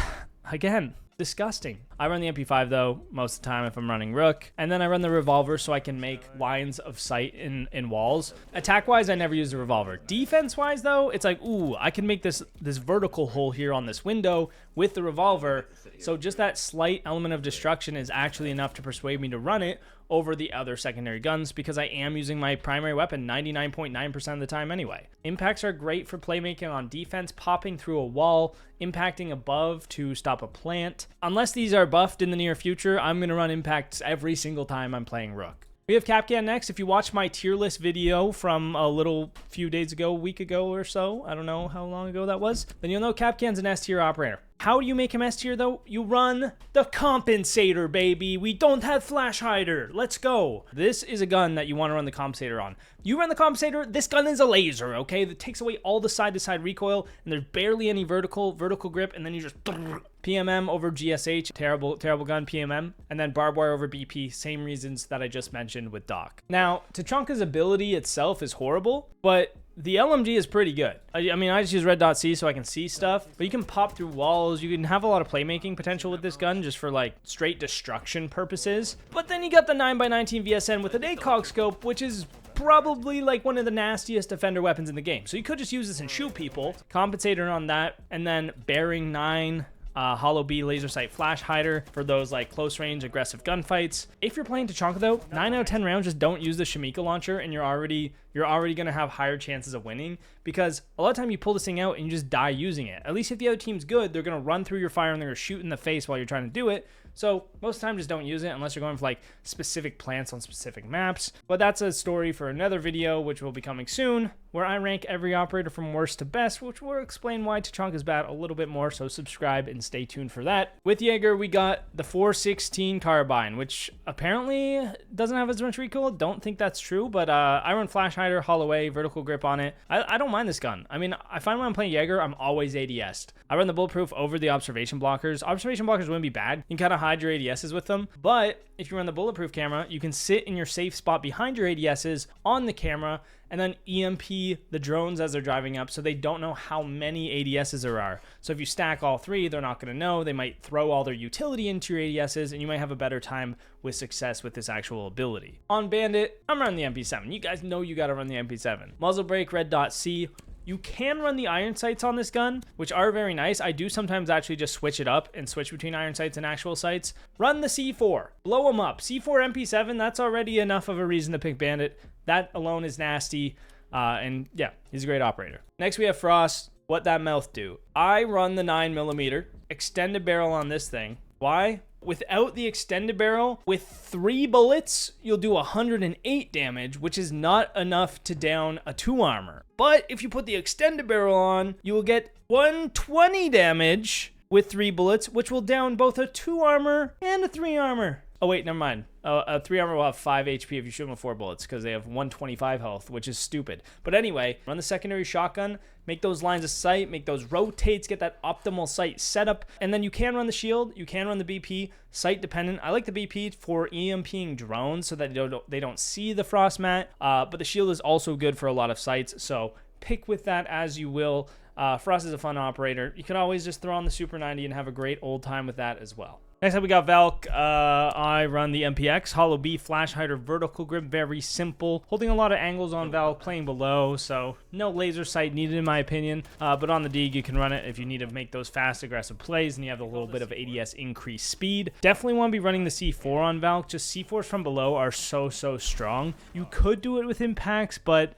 again, disgusting. I run the MP5 though most of the time if I'm running Rook, and then I run the revolver so I can make lines of sight in walls. Attack wise, I never use the revolver. Defense wise though, it's like, ooh, I can make this vertical hole here on this window with the revolver. So just that slight element of destruction is actually enough to persuade me to run it over the other secondary guns, because I am using my primary weapon 99.9% of the time anyway. Impacts are great for playmaking on defense, popping through a wall, impacting above to stop a plant. Unless these are buffed in the near future, I'm going to run impacts every single time I'm playing Rook. We have Kapkan next. If you watch my tier list video from a few days ago, a week ago or so, I don't know how long ago that was, then you'll know Kapkan's an S tier operator. How do you make him S tier though? You run the compensator, baby. We don't have flash hider. Let's go. This is a gun that you want to run the compensator on. You run the compensator, this gun is a laser, okay? That takes away all the side-to-side recoil, and there's barely any vertical grip, and then you just PMM over GSH, terrible gun, PMM, and then barbed wire over BP, same reasons that I just mentioned with Doc. Now, Tachanka's ability itself is horrible, but the LMG is pretty good. I mean, I just use red dot C so I can see stuff, but you can pop through walls. You can have a lot of playmaking potential with this gun just for like straight destruction purposes. But then you got the 9x19 VSN with an ACOG scope, which is probably like one of the nastiest defender weapons in the game. So you could just use this and shoot people, compensator on that, and then bearing 9, Hollow B laser sight flash hider for those like close range aggressive gunfights. If you're playing Tachanka though, 9 out of 10 rounds just don't use the Shamika launcher, and you're already gonna have higher chances of winning, because a lot of time you pull this thing out and you just die using it. At least if the other team's good, they're gonna run through your fire and they're gonna shoot in the face while you're trying to do it. So most of the time just don't use it unless you're going for like specific plants on specific maps. But that's a story for another video, which will be coming soon, where I rank every operator from worst to best, which will explain why Tachanka is bad a little bit more, so subscribe and stay tuned for that. With Jager, we got the 416 carbine, which apparently doesn't have as much recoil. Don't think that's true, but I run flash hider, hollow A, vertical grip on it. I don't mind this gun. I mean, I find when I'm playing Jager, I'm always ADS'd. I run the bulletproof over the observation blockers. Observation blockers wouldn't be bad. You can kind of hide your ADSs with them, but if you run the bulletproof camera, you can sit in your safe spot behind your ADSs on the camera and then EMP the drones as they're driving up, so they don't know how many ADSs there are. So if you stack all three, they're not going to know. They might throw all their utility into your ADSs, and you might have a better time with success with this actual ability. On Bandit, I'm running the MP7. You guys know you got to run the MP7. Muzzle brake, red dot C. You can run the iron sights on this gun, which are very nice. I do sometimes actually just switch it up and switch between iron sights and actual sights. Run the C4. Blow them up. C4 MP7, that's already enough of a reason to pick Bandit. That alone is nasty. And yeah, he's a great operator. Next, we have Frost. What that mouth do? I run the 9mm extended barrel on this thing. Why? Without the extended barrel, with 3 bullets, you'll do 108 damage, which is not enough to down a 2 armor. But if you put the extended barrel on, you will get 120 damage with 3 bullets, which will down both a 2 armor and a 3 armor. Oh wait, never mind. A 3 armor will have 5 HP if you shoot them with 4 bullets, because they have 125 health, which is stupid. But anyway, run the secondary shotgun, make those lines of sight, make those rotates, get that optimal sight setup, and then you can run the shield, you can run the BP, sight dependent. I like the BP for EMPing drones so that they don't see the frost mat, but the shield is also good for a lot of sights, so pick with that as you will. Frost is a fun operator. You can always just throw on the Super 90 and have a great old time with that as well. Next up, we got Valk. I run the MPX, Hollow B, Flash Hider, Vertical Grip, very simple. Holding a lot of angles on Valk, playing below, so no laser sight needed in my opinion. But on the Deeg, you can run it if you need to make those fast, aggressive plays, and you have a little bit of ADS increased speed. Definitely want to be running the C4 on Valk. Just C4s from below are so strong. You could do it with impacts, but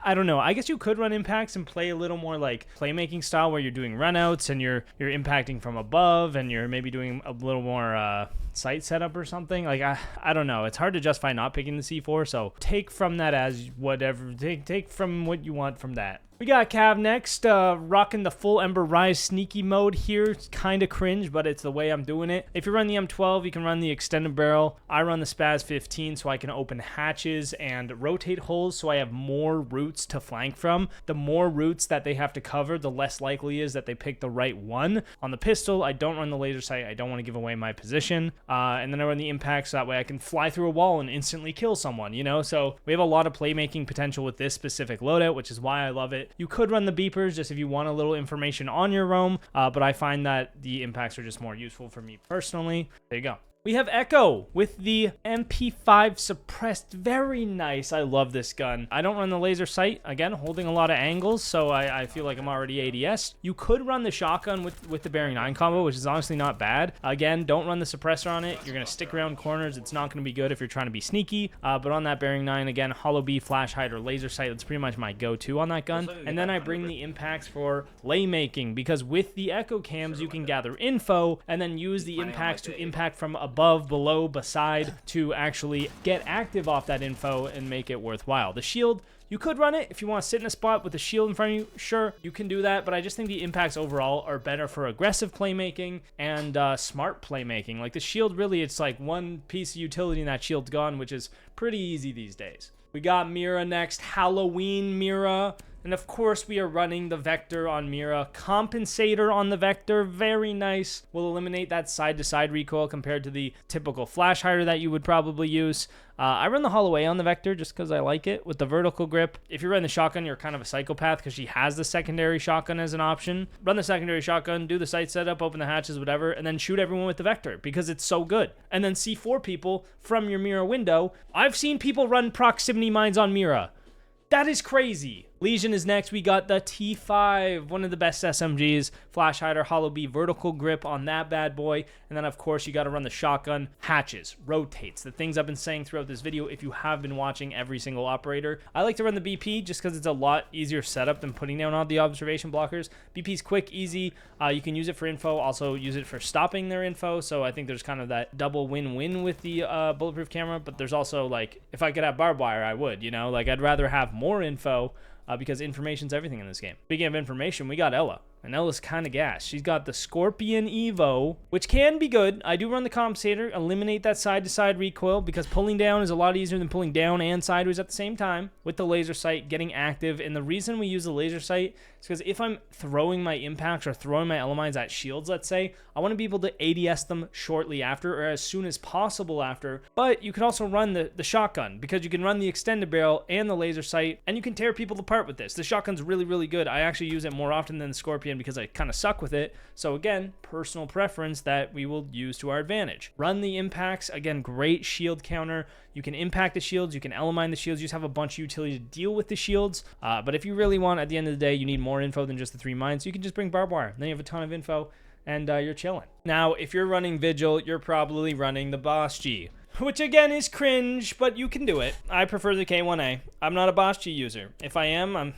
I don't know. I guess you could run impacts and play a little more like playmaking style where you're doing runouts and you're impacting from above and you're maybe doing a little more sight setup or something. Like I don't know. It's hard to justify not picking the C4, so take from that as whatever. Take from what you want from that. We got Cav next, rocking the full Ember Rise sneaky mode here. It's kind of cringe, but it's the way I'm doing it. If you run the M12, you can run the extended barrel. I run the Spaz 15 so I can open hatches and rotate holes so I have more routes to flank from. The more routes that they have to cover, the less likely is that they pick the right one. On the pistol, I don't run the laser sight. I don't want to give away my position. And then I run the impact so that way I can fly through a wall and instantly kill someone, you know? So we have a lot of playmaking potential with this specific loadout, which is why I love it. You could run the beepers just if you want a little information on your roam, but I find that the impacts are just more useful for me personally. There you go. We have Echo with the MP5 suppressed. Very nice. I love this gun. I don't run the laser sight. Again, holding a lot of angles, so I feel like I'm already ADS. You could run the shotgun with the bearing 9 combo, which is honestly not bad. Again, don't run the suppressor on it. You're going to stick around corners. It's not going to be good if you're trying to be sneaky. But on that bearing 9, again, hollow B, flash hide, or laser sight, that's pretty much my go-to on that gun. And then I bring the impacts for lay making, because with the Echo cams, you can gather info and then use the impacts to impact from above, below, beside to actually get active off that info and make it worthwhile. The shield, you could run it if you want to sit in a spot with the shield in front of you. Sure, you can do that, but I just think the impacts overall are better for aggressive playmaking and smart playmaking. Like the shield, really, it's like one piece of utility and that shield's gone, which is pretty easy these days. We got Mira next, Halloween Mira. And of course, we are running the Vector on Mira. Compensator on the Vector, very nice. Will eliminate that side-to-side recoil compared to the typical flash hider that you would probably use. I run the Hollow A on the Vector just because I like it with the vertical grip. If you run the shotgun, you're kind of a psychopath because she has the secondary shotgun as an option. Run the secondary shotgun, do the sight setup, open the hatches, whatever, and then shoot everyone with the Vector because it's so good. And then C4 people from your Mira window. I've seen people run proximity mines on Mira. That is crazy. Legion is next. We got the T5, one of the best SMGs. Flash hider, hollow B, vertical grip on that bad boy. And then, of course, you got to run the shotgun, hatches, rotates. The things I've been saying throughout this video if you have been watching every single operator. I like to run the BP just because it's a lot easier setup than putting down all the observation blockers. BP's quick, easy. You can use it for info, also use it for stopping their info. So I think there's kind of that double win-win with the bulletproof camera. But there's also, like, if I could have barbed wire, I would, you know? Like, I'd rather have more info. Because information's everything in this game. Speaking of information, we got Ella. And Ella's kind of gas. She's got the Scorpion Evo, which can be good. I do run the compensator, eliminate that side-to-side recoil, because pulling down is a lot easier than pulling down and sideways at the same time. With the laser sight, getting active. And the reason we use the laser sight is because if I'm throwing my impacts or throwing my elements at shields, let's say, I want to be able to ADS them shortly after or as soon as possible after. But you can also run the shotgun, because you can run the extended barrel and the laser sight, and you can tear people apart with this. The shotgun's really, really good. I actually use it more often than the Scorpion because I kind of suck with it. So again, personal preference that we will use to our advantage. Run the impacts. Again, great shield counter. You can impact the shields. You can element the shields. You just have a bunch of utility to deal with the shields. But if you really want, at the end of the day, you need more info than just the 3 mines. You can just bring barbed wire. Then you have a ton of info and you're chilling. Now, if you're running Vigil, you're probably running the Boss G, which again is cringe, but you can do it. I prefer the K1A. I'm not a Boss G user. If I am, I'm,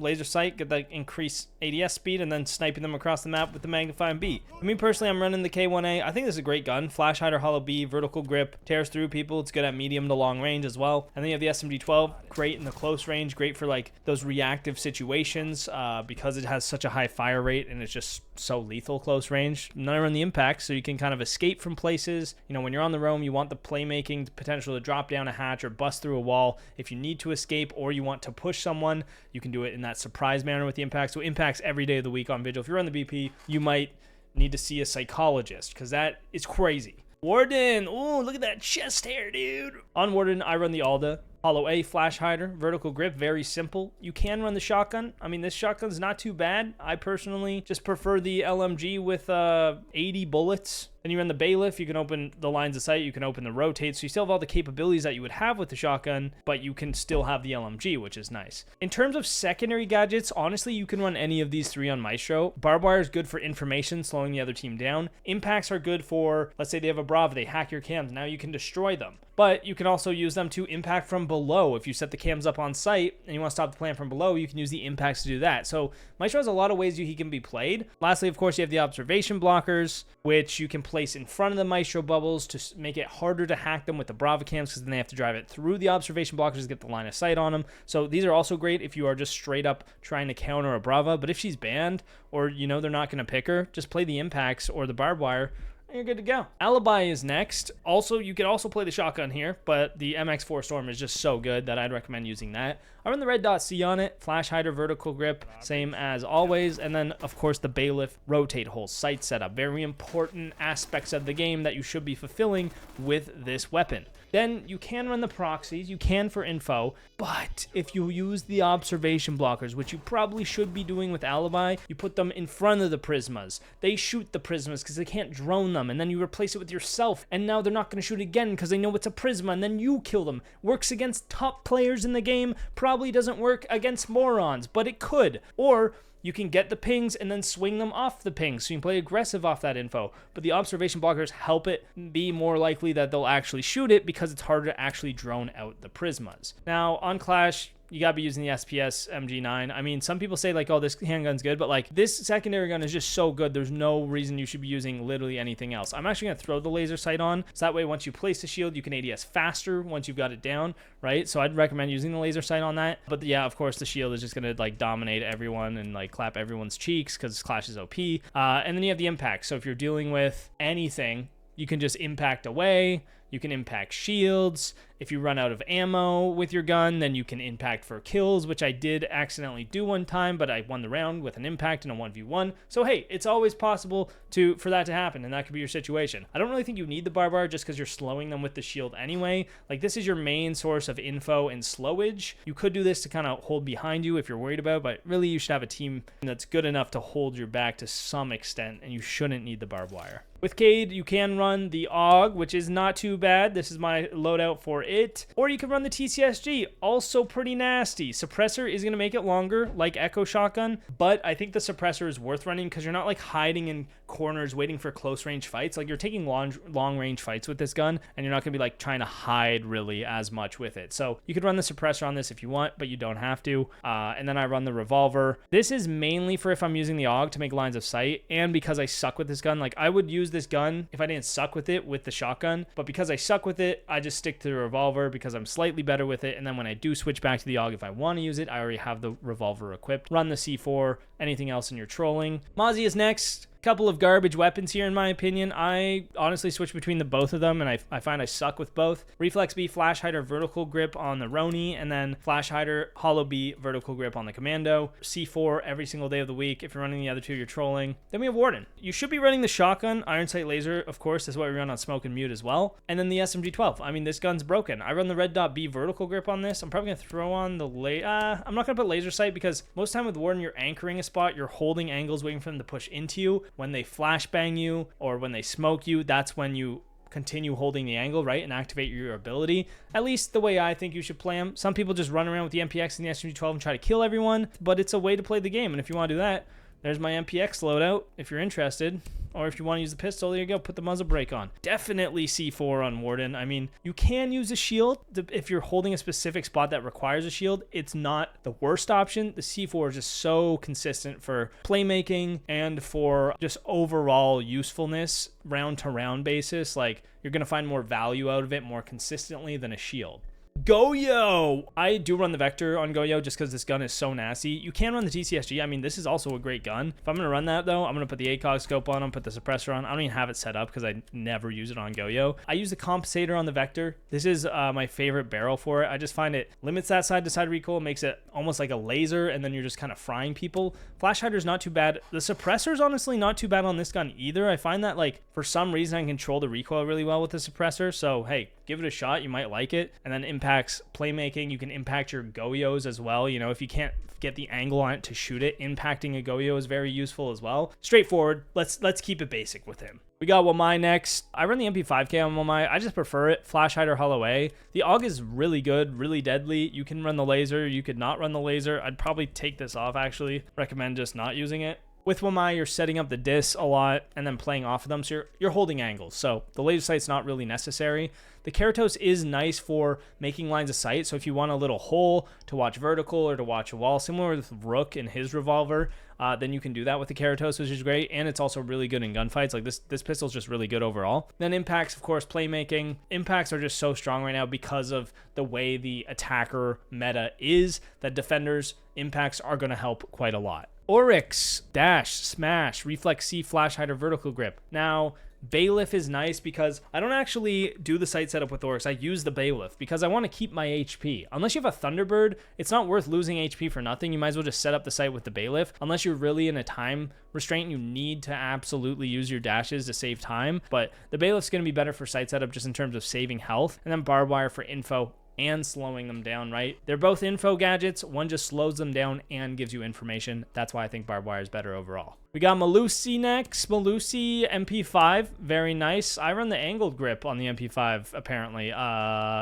laser sight, get that increased ADS speed, and then sniping them across the map with the magnifying B. For me personally, I'm running the K1A. I think this is a great gun. Flash hider, hollow B, vertical grip, tears through people. It's good at medium to long range as well. And then you have the SMG-12, great in the close range, great for like those reactive situations because it has such a high fire rate and it's just so lethal close range. And then I run the impact, so you can kind of escape from places. When you're on the roam, you want the playmaking potential to drop down a hatch or bust through a wall. If you need to escape or you want to push someone, you can do it in that surprise manner with the impact. So impacts every day of the week on Vigil. If you're on the BP, you might need to see a psychologist because that is crazy. Warden, oh, look at that chest hair, dude. On Warden, I run the Alda. Hollow A, flash hider, vertical grip, very simple. You can run the shotgun. I mean, this shotgun's not too bad. I personally just prefer the LMG with 80 bullets. Then you run the bailiff, you can open the lines of sight, you can open the rotate, so you still have all the capabilities that you would have with the shotgun, but you can still have the LMG, which is nice. In terms of secondary gadgets, honestly, you can run any of these 3 on Maestro. Barbed wire is good for information, slowing the other team down. Impacts are good for, let's say they have a Brava, they hack your cams, now you can destroy them. But you can also use them to impact from below. If you set the cams up on site and you want to stop the plan from below, you can use the impacts to do that. So Maestro has a lot of ways he can be played. Lastly, of course, you have the observation blockers, which you can place in front of the Maestro bubbles to make it harder to hack them with the Brava cams, because then they have to drive it through the observation blockers to get the line of sight on them. So these are also great if you are just straight up trying to counter a Brava. But if she's banned or they're not going to pick her, just play the impacts or the barbed wire. You're good to go. Alibi is next. Also, you could also play the shotgun here, but the MX4 Storm is just so good that I'd recommend using that. I run the red dot C on it, flash hider, vertical grip, same as always, and then of course the bailiff rotate hole sight setup. Very important aspects of the game that you should be fulfilling with this weapon. Then you can run the proxies, you can for info, but if you use the observation blockers, which you probably should be doing with Alibi, you put them in front of the Prismas. They shoot the Prismas because they can't drone them, and then you replace it with yourself, and now they're not going to shoot again because they know it's a Prisma, and then you kill them. Works against top players in the game, probably doesn't work against morons, but it could. Or you can get the pings and then swing them off the pings, so you can play aggressive off that info. But the observation blockers help it be more likely that they'll actually shoot it because it's harder to actually drone out the Prismas. Now, on Clash, you gotta be using the SPS MG9. I mean, some people say like, oh, this handgun's good, but like this secondary gun is just so good. There's no reason you should be using literally anything else. I'm actually gonna throw the laser sight on, so that way once you place the shield, you can ADS faster once you've got it down, right? So I'd recommend using the laser sight on that. But yeah, of course, the shield is just gonna like dominate everyone and like clap everyone's cheeks because Clash is OP. And then you have the impact. So if you're dealing with anything, you can just impact away. You can impact shields. If you run out of ammo with your gun, then you can impact for kills, which I did accidentally do one time, but I won the round with an impact in a 1v1. So hey, it's always possible for that to happen, and that could be your situation. I don't really think you need the barbara just because you're slowing them with the shield anyway. Like, this is your main source of info and slowage. You could do this to kind of hold behind you if you're worried about, but really you should have a team that's good enough to hold your back to some extent, and you shouldn't need the barbed wire. With Cade, you can run the AUG, which is not too bad. This is my loadout for it. Or you can run the TCSG, also pretty nasty. Suppressor is going to make it longer, like Echo Shotgun, but I think the suppressor is worth running because you're not like hiding in corners waiting for close range fights. Like, you're taking long range fights with this gun, and you're not going to be like trying to hide really as much with it. So you could run the suppressor on this if you want, but you don't have to. And then I run the revolver. This is mainly for if I'm using the AUG to make lines of sight, and because I suck with this gun. Like, I would use this gun if I didn't suck with it with the shotgun, but because I suck with it, I just stick to the revolver because I'm slightly better with it. And then when I do switch back to the AUG, if I want to use it, I already have the revolver equipped. Run the C4, anything else in your trolling. Mozzie is next. Couple of garbage weapons here in my opinion. I honestly switch between the both of them, and I find I suck with both. Reflex B, Flash Hider, Vertical Grip on the Roni, and then Flash Hider, Hollow B, Vertical Grip on the Commando. C4 every single day of the week. If you're running the other two, you're trolling. Then we have Warden. You should be running the shotgun, Iron Sight Laser, of course. That's what we run on Smoke and Mute as well. And then the SMG-12. I mean, this gun's broken. I run the Red Dot B Vertical Grip on this. I'm probably going to throw on the I'm not going to put Laser Sight because most time with Warden, you're anchoring a spot. You're holding angles, waiting for them to push into you. When they flash bang you or when they smoke you, that's when you continue holding the angle, right, and activate your ability. At least the way I think you should play them. Some people just run around with the MPX and the SMG-12 and try to kill everyone, but it's a way to play the game, and if you want to do that, there's my MPX loadout if you're interested. Or if you want to use the pistol, there you go, put the muzzle brake on. Definitely C4 on Warden. I mean, you can use a shield if you're holding a specific spot that requires a shield. It's not the worst option. The C4 is just so consistent for playmaking and for just overall usefulness, round to round basis. Like, you're going to find more value out of it more consistently than a shield. Goyo! I do run the Vector on Goyo just because this gun is so nasty. You can run the TCSG. I mean, this is also a great gun. If I'm going to run that, though, I'm going to put the ACOG scope on, put the suppressor on. I don't even have it set up because I never use it on Goyo. I use the compensator on the Vector. This is my favorite barrel for it. I just find it limits that side-to-side recoil, makes it almost like a laser, and then you're just kind of frying people. Flash Hider is not too bad. The suppressor is honestly not too bad on this gun either. I find that, like, for some reason, I can control the recoil really well with the suppressor. So, hey, give it a shot. You might like it. And then impacts playmaking. You can impact your Goyos as well. You know, if you can't get the angle on it to shoot it, impacting a Goyo is very useful as well. Straightforward. Let's keep it basic with him. We got Wamai next. I run the MP5K on Wamai. I just prefer it. Flash Hider, Hollow A. The AUG is really good, really deadly. You can run the laser. You could not run the laser. I'd probably take this off, actually. Recommend just not using it. With Wamai, you're setting up the dis a lot and then playing off of them, so you're holding angles. So the laser sight's not really necessary. The Keratos is nice for making lines of sight, so if you want a little hole to watch vertical or to watch a wall, similar with Rook and his revolver, then you can do that with the Keratos, which is great, and it's also really good in gunfights. Like, this pistol's just really good overall. Then impacts, of course, playmaking. Impacts are just so strong right now because of the way the attacker meta is, that defenders' impacts are going to help quite a lot. Oryx, Dash, Smash, Reflex C, Flash Hider, Vertical Grip. Now, Bailiff is nice because I don't actually do the sight setup with Orcs. I use the Bailiff because I want to keep my HP. Unless you have a Thunderbird, it's not worth losing HP for nothing. You might as well just set up the sight with the Bailiff. Unless you're really in a time restraint, you need to absolutely use your dashes to save time. But the Bailiff's going to be better for sight setup just in terms of saving health. And then Barbed Wire for info and slowing them down, right? They're both info gadgets. One just slows them down and gives you information. That's why I think Barbed Wire is better overall. We got Melusi next. Melusi MP5, very nice. I run the angled grip on the MP5 apparently,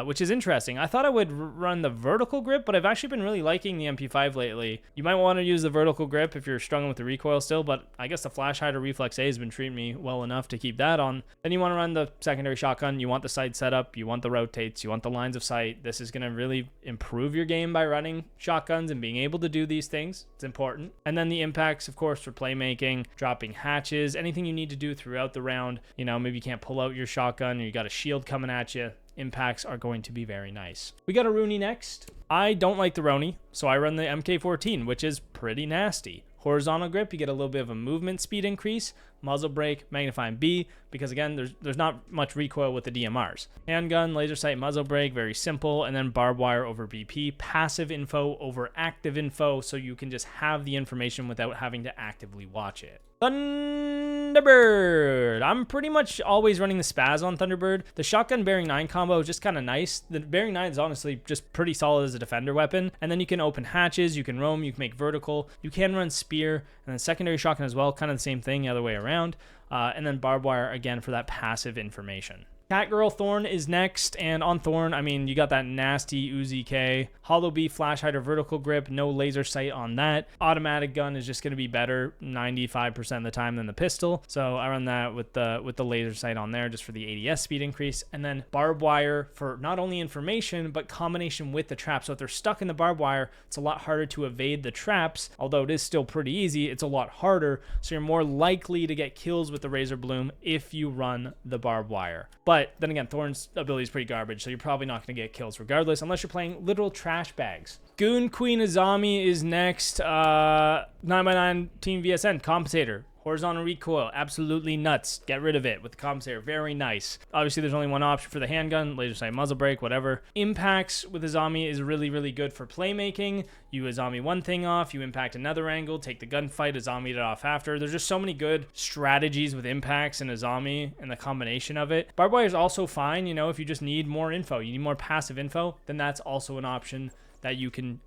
which is interesting. I thought I would run the vertical grip, but I've actually been really liking the MP5 lately. You might want to use the vertical grip if you're struggling with the recoil still, but I guess the Flash Hider Reflex A has been treating me well enough to keep that on. Then you want to run the secondary shotgun. You want the sight setup. You want the rotates. You want the lines of sight. This is going to really improve your game by running shotguns and being able to do these things. It's important. And then the impacts, of course, for playmaking, dropping hatches, anything you need to do throughout the round. You know, maybe you can't pull out your shotgun or you got a shield coming at you. Impacts are going to be very nice. We got a Rooney next. I don't like the Roni, so I run the MK14, which is pretty nasty. Horizontal grip, you get a little bit of a movement speed increase. Muzzle brake, magnifying B, because again, there's not much recoil with the DMRs. Handgun, laser sight, muzzle brake, very simple. And then barbed wire over BP, passive info over active info, so you can just have the information without having to actively watch it. Thunderbird. I'm pretty much always running the spaz on Thunderbird. The shotgun bearing 9 combo is just kind of nice. The bearing 9 is honestly just pretty solid as a defender weapon. And then you can open hatches, you can roam, you can make vertical, you can run spear, and then secondary shotgun as well, kind of the same thing the other way around. And then barbed wire again for that passive information. Catgirl Thorn is next, and on Thorn, I mean, you got that nasty Uzi K. Hollow B, Flash Hider, Vertical Grip, no laser sight on that. Automatic gun is just going to be better 95% of the time than the pistol, so I run that with the laser sight on there just for the ADS speed increase. And then barbed wire for not only information, but combination with the trap. So if they're stuck in the barbed wire, it's a lot harder to evade the traps, although it is still pretty easy, it's a lot harder, so you're more likely to get kills with the Razor Bloom if you run the barbed wire. But then again, Thorn's ability is pretty garbage, so you're probably not going to get kills regardless, unless you're playing literal trash bags. Goon Queen Azami is next. 9x9 Team VSN, Compensator. Horizontal recoil, absolutely nuts. Get rid of it with the compensator, very nice. Obviously, there's only one option for the handgun, laser sight, muzzle brake, whatever. Impacts with Azami is really, really good for playmaking. You Azami one thing off, you impact another angle, take the gunfight, Azami it off after. There's just so many good strategies with impacts and Azami and the combination of it. Barbed wire is also fine, you know, if you just need more info, you need more passive info, then that's also an option that you can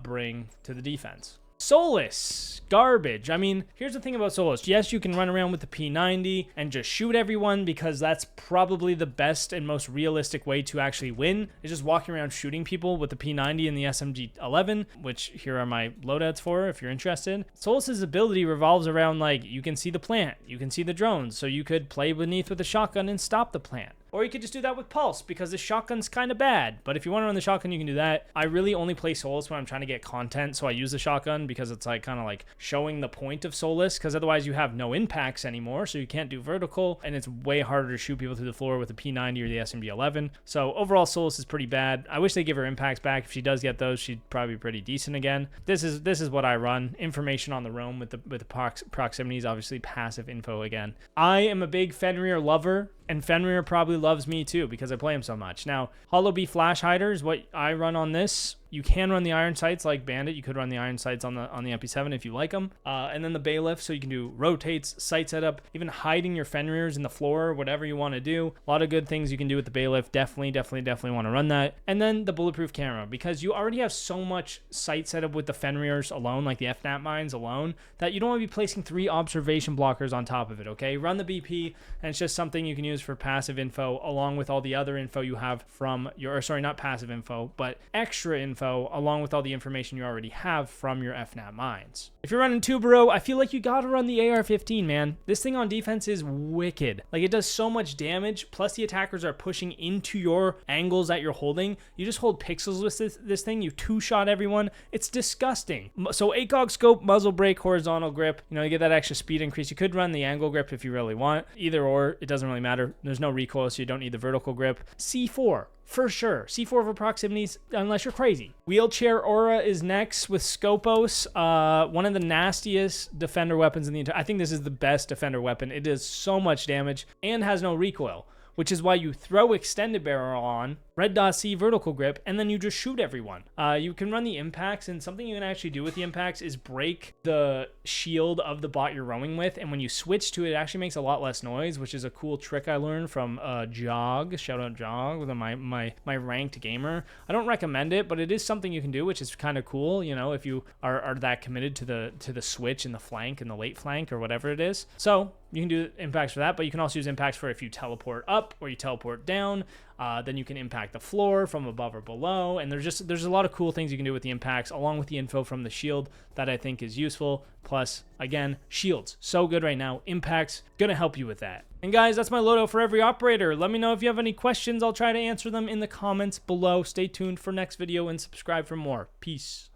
bring to the defense. Solus, garbage. I mean, here's the thing about Solus. Yes, you can run around with the P90 and just shoot everyone because that's probably the best and most realistic way to actually win, is just walking around shooting people with the P90 and the SMG-11, which here are my loadouts for if you're interested. Solus's ability revolves around, like, you can see the plant, you can see the drones, so you could play beneath with a shotgun and stop the plant. Or you could just do that with Pulse, because the shotgun's kind of bad. But if you want to run the shotgun, you can do that. I really only play Solus when I'm trying to get content, so I use the shotgun because it's like kind of like showing the point of Solus, because otherwise you have no impacts anymore, so you can't do vertical, and it's way harder to shoot people through the floor with the P90 or the SMG-11. So overall, Solus is pretty bad. I wish they give her impacts back. If she does get those, she'd probably be pretty decent again. This is what I run. Information on the roam with the proximities, obviously passive info again. I am a big Fenrir lover, and Fenrir probably loves me too because I play him so much. Now, Hollow B Flash Hider is what I run on this. You can run the iron sights like Bandit. You could run the iron sights on the MP7 if you like them. And then the bailiff, so you can do rotates, sight setup, even hiding your Fenrirs in the floor, whatever you want to do. A lot of good things you can do with the bailiff. Definitely want to run that. And then the bulletproof camera, because you already have so much sight setup with the Fenrirs alone, like the FNAP mines alone, that you don't want to be placing 3 observation blockers on top of it, okay? Run the BP, and it's just something you can use for passive info along with all the other info you have from your, or sorry, not passive info, but extra info along with all the information you already have from your FNAP mines. If you're running Tubero, I feel like you gotta run the AR-15, man. This thing on defense is wicked. Like, it does so much damage, plus the attackers are pushing into your angles that you're holding. You just hold pixels with this thing, you 2-shot everyone. It's disgusting. So ACOG scope, muzzle brake, horizontal grip, you know, you get that extra speed increase. You could run the angle grip if you really want. Either or, it doesn't really matter. There's no recoil, so you don't need the vertical grip. C4. for sure. C4 over proximities, unless you're crazy. Wheelchair Aura is next with Scopos. One of the nastiest defender weapons in the entire... I think this is the best defender weapon. It does so much damage and has no recoil, which is why you throw extended barrel on, red dot C vertical grip, and then you just shoot everyone. You can run the impacts, and something you can actually do with the impacts is break the shield of the bot you're rowing with, and when you switch to it, it actually makes a lot less noise, which is a cool trick I learned from Jog. Shout out Jog, with my ranked gamer. I don't recommend it, but it is something you can do, which is kind of cool, you know, if you are that committed to the switch in the flank and the late flank or whatever it is. So you can do impacts for that, but you can also use impacts for if you teleport up or you teleport down. Then you can impact the floor from above or below, and there's a lot of cool things you can do with the impacts, along with the info from the shield that I think is useful. Plus, again, shields, so good right now. Impacts, gonna help you with that. And guys, that's my loadout for every operator. Let me know if you have any questions. I'll try to answer them in the comments below. Stay tuned for next video and subscribe for more. Peace.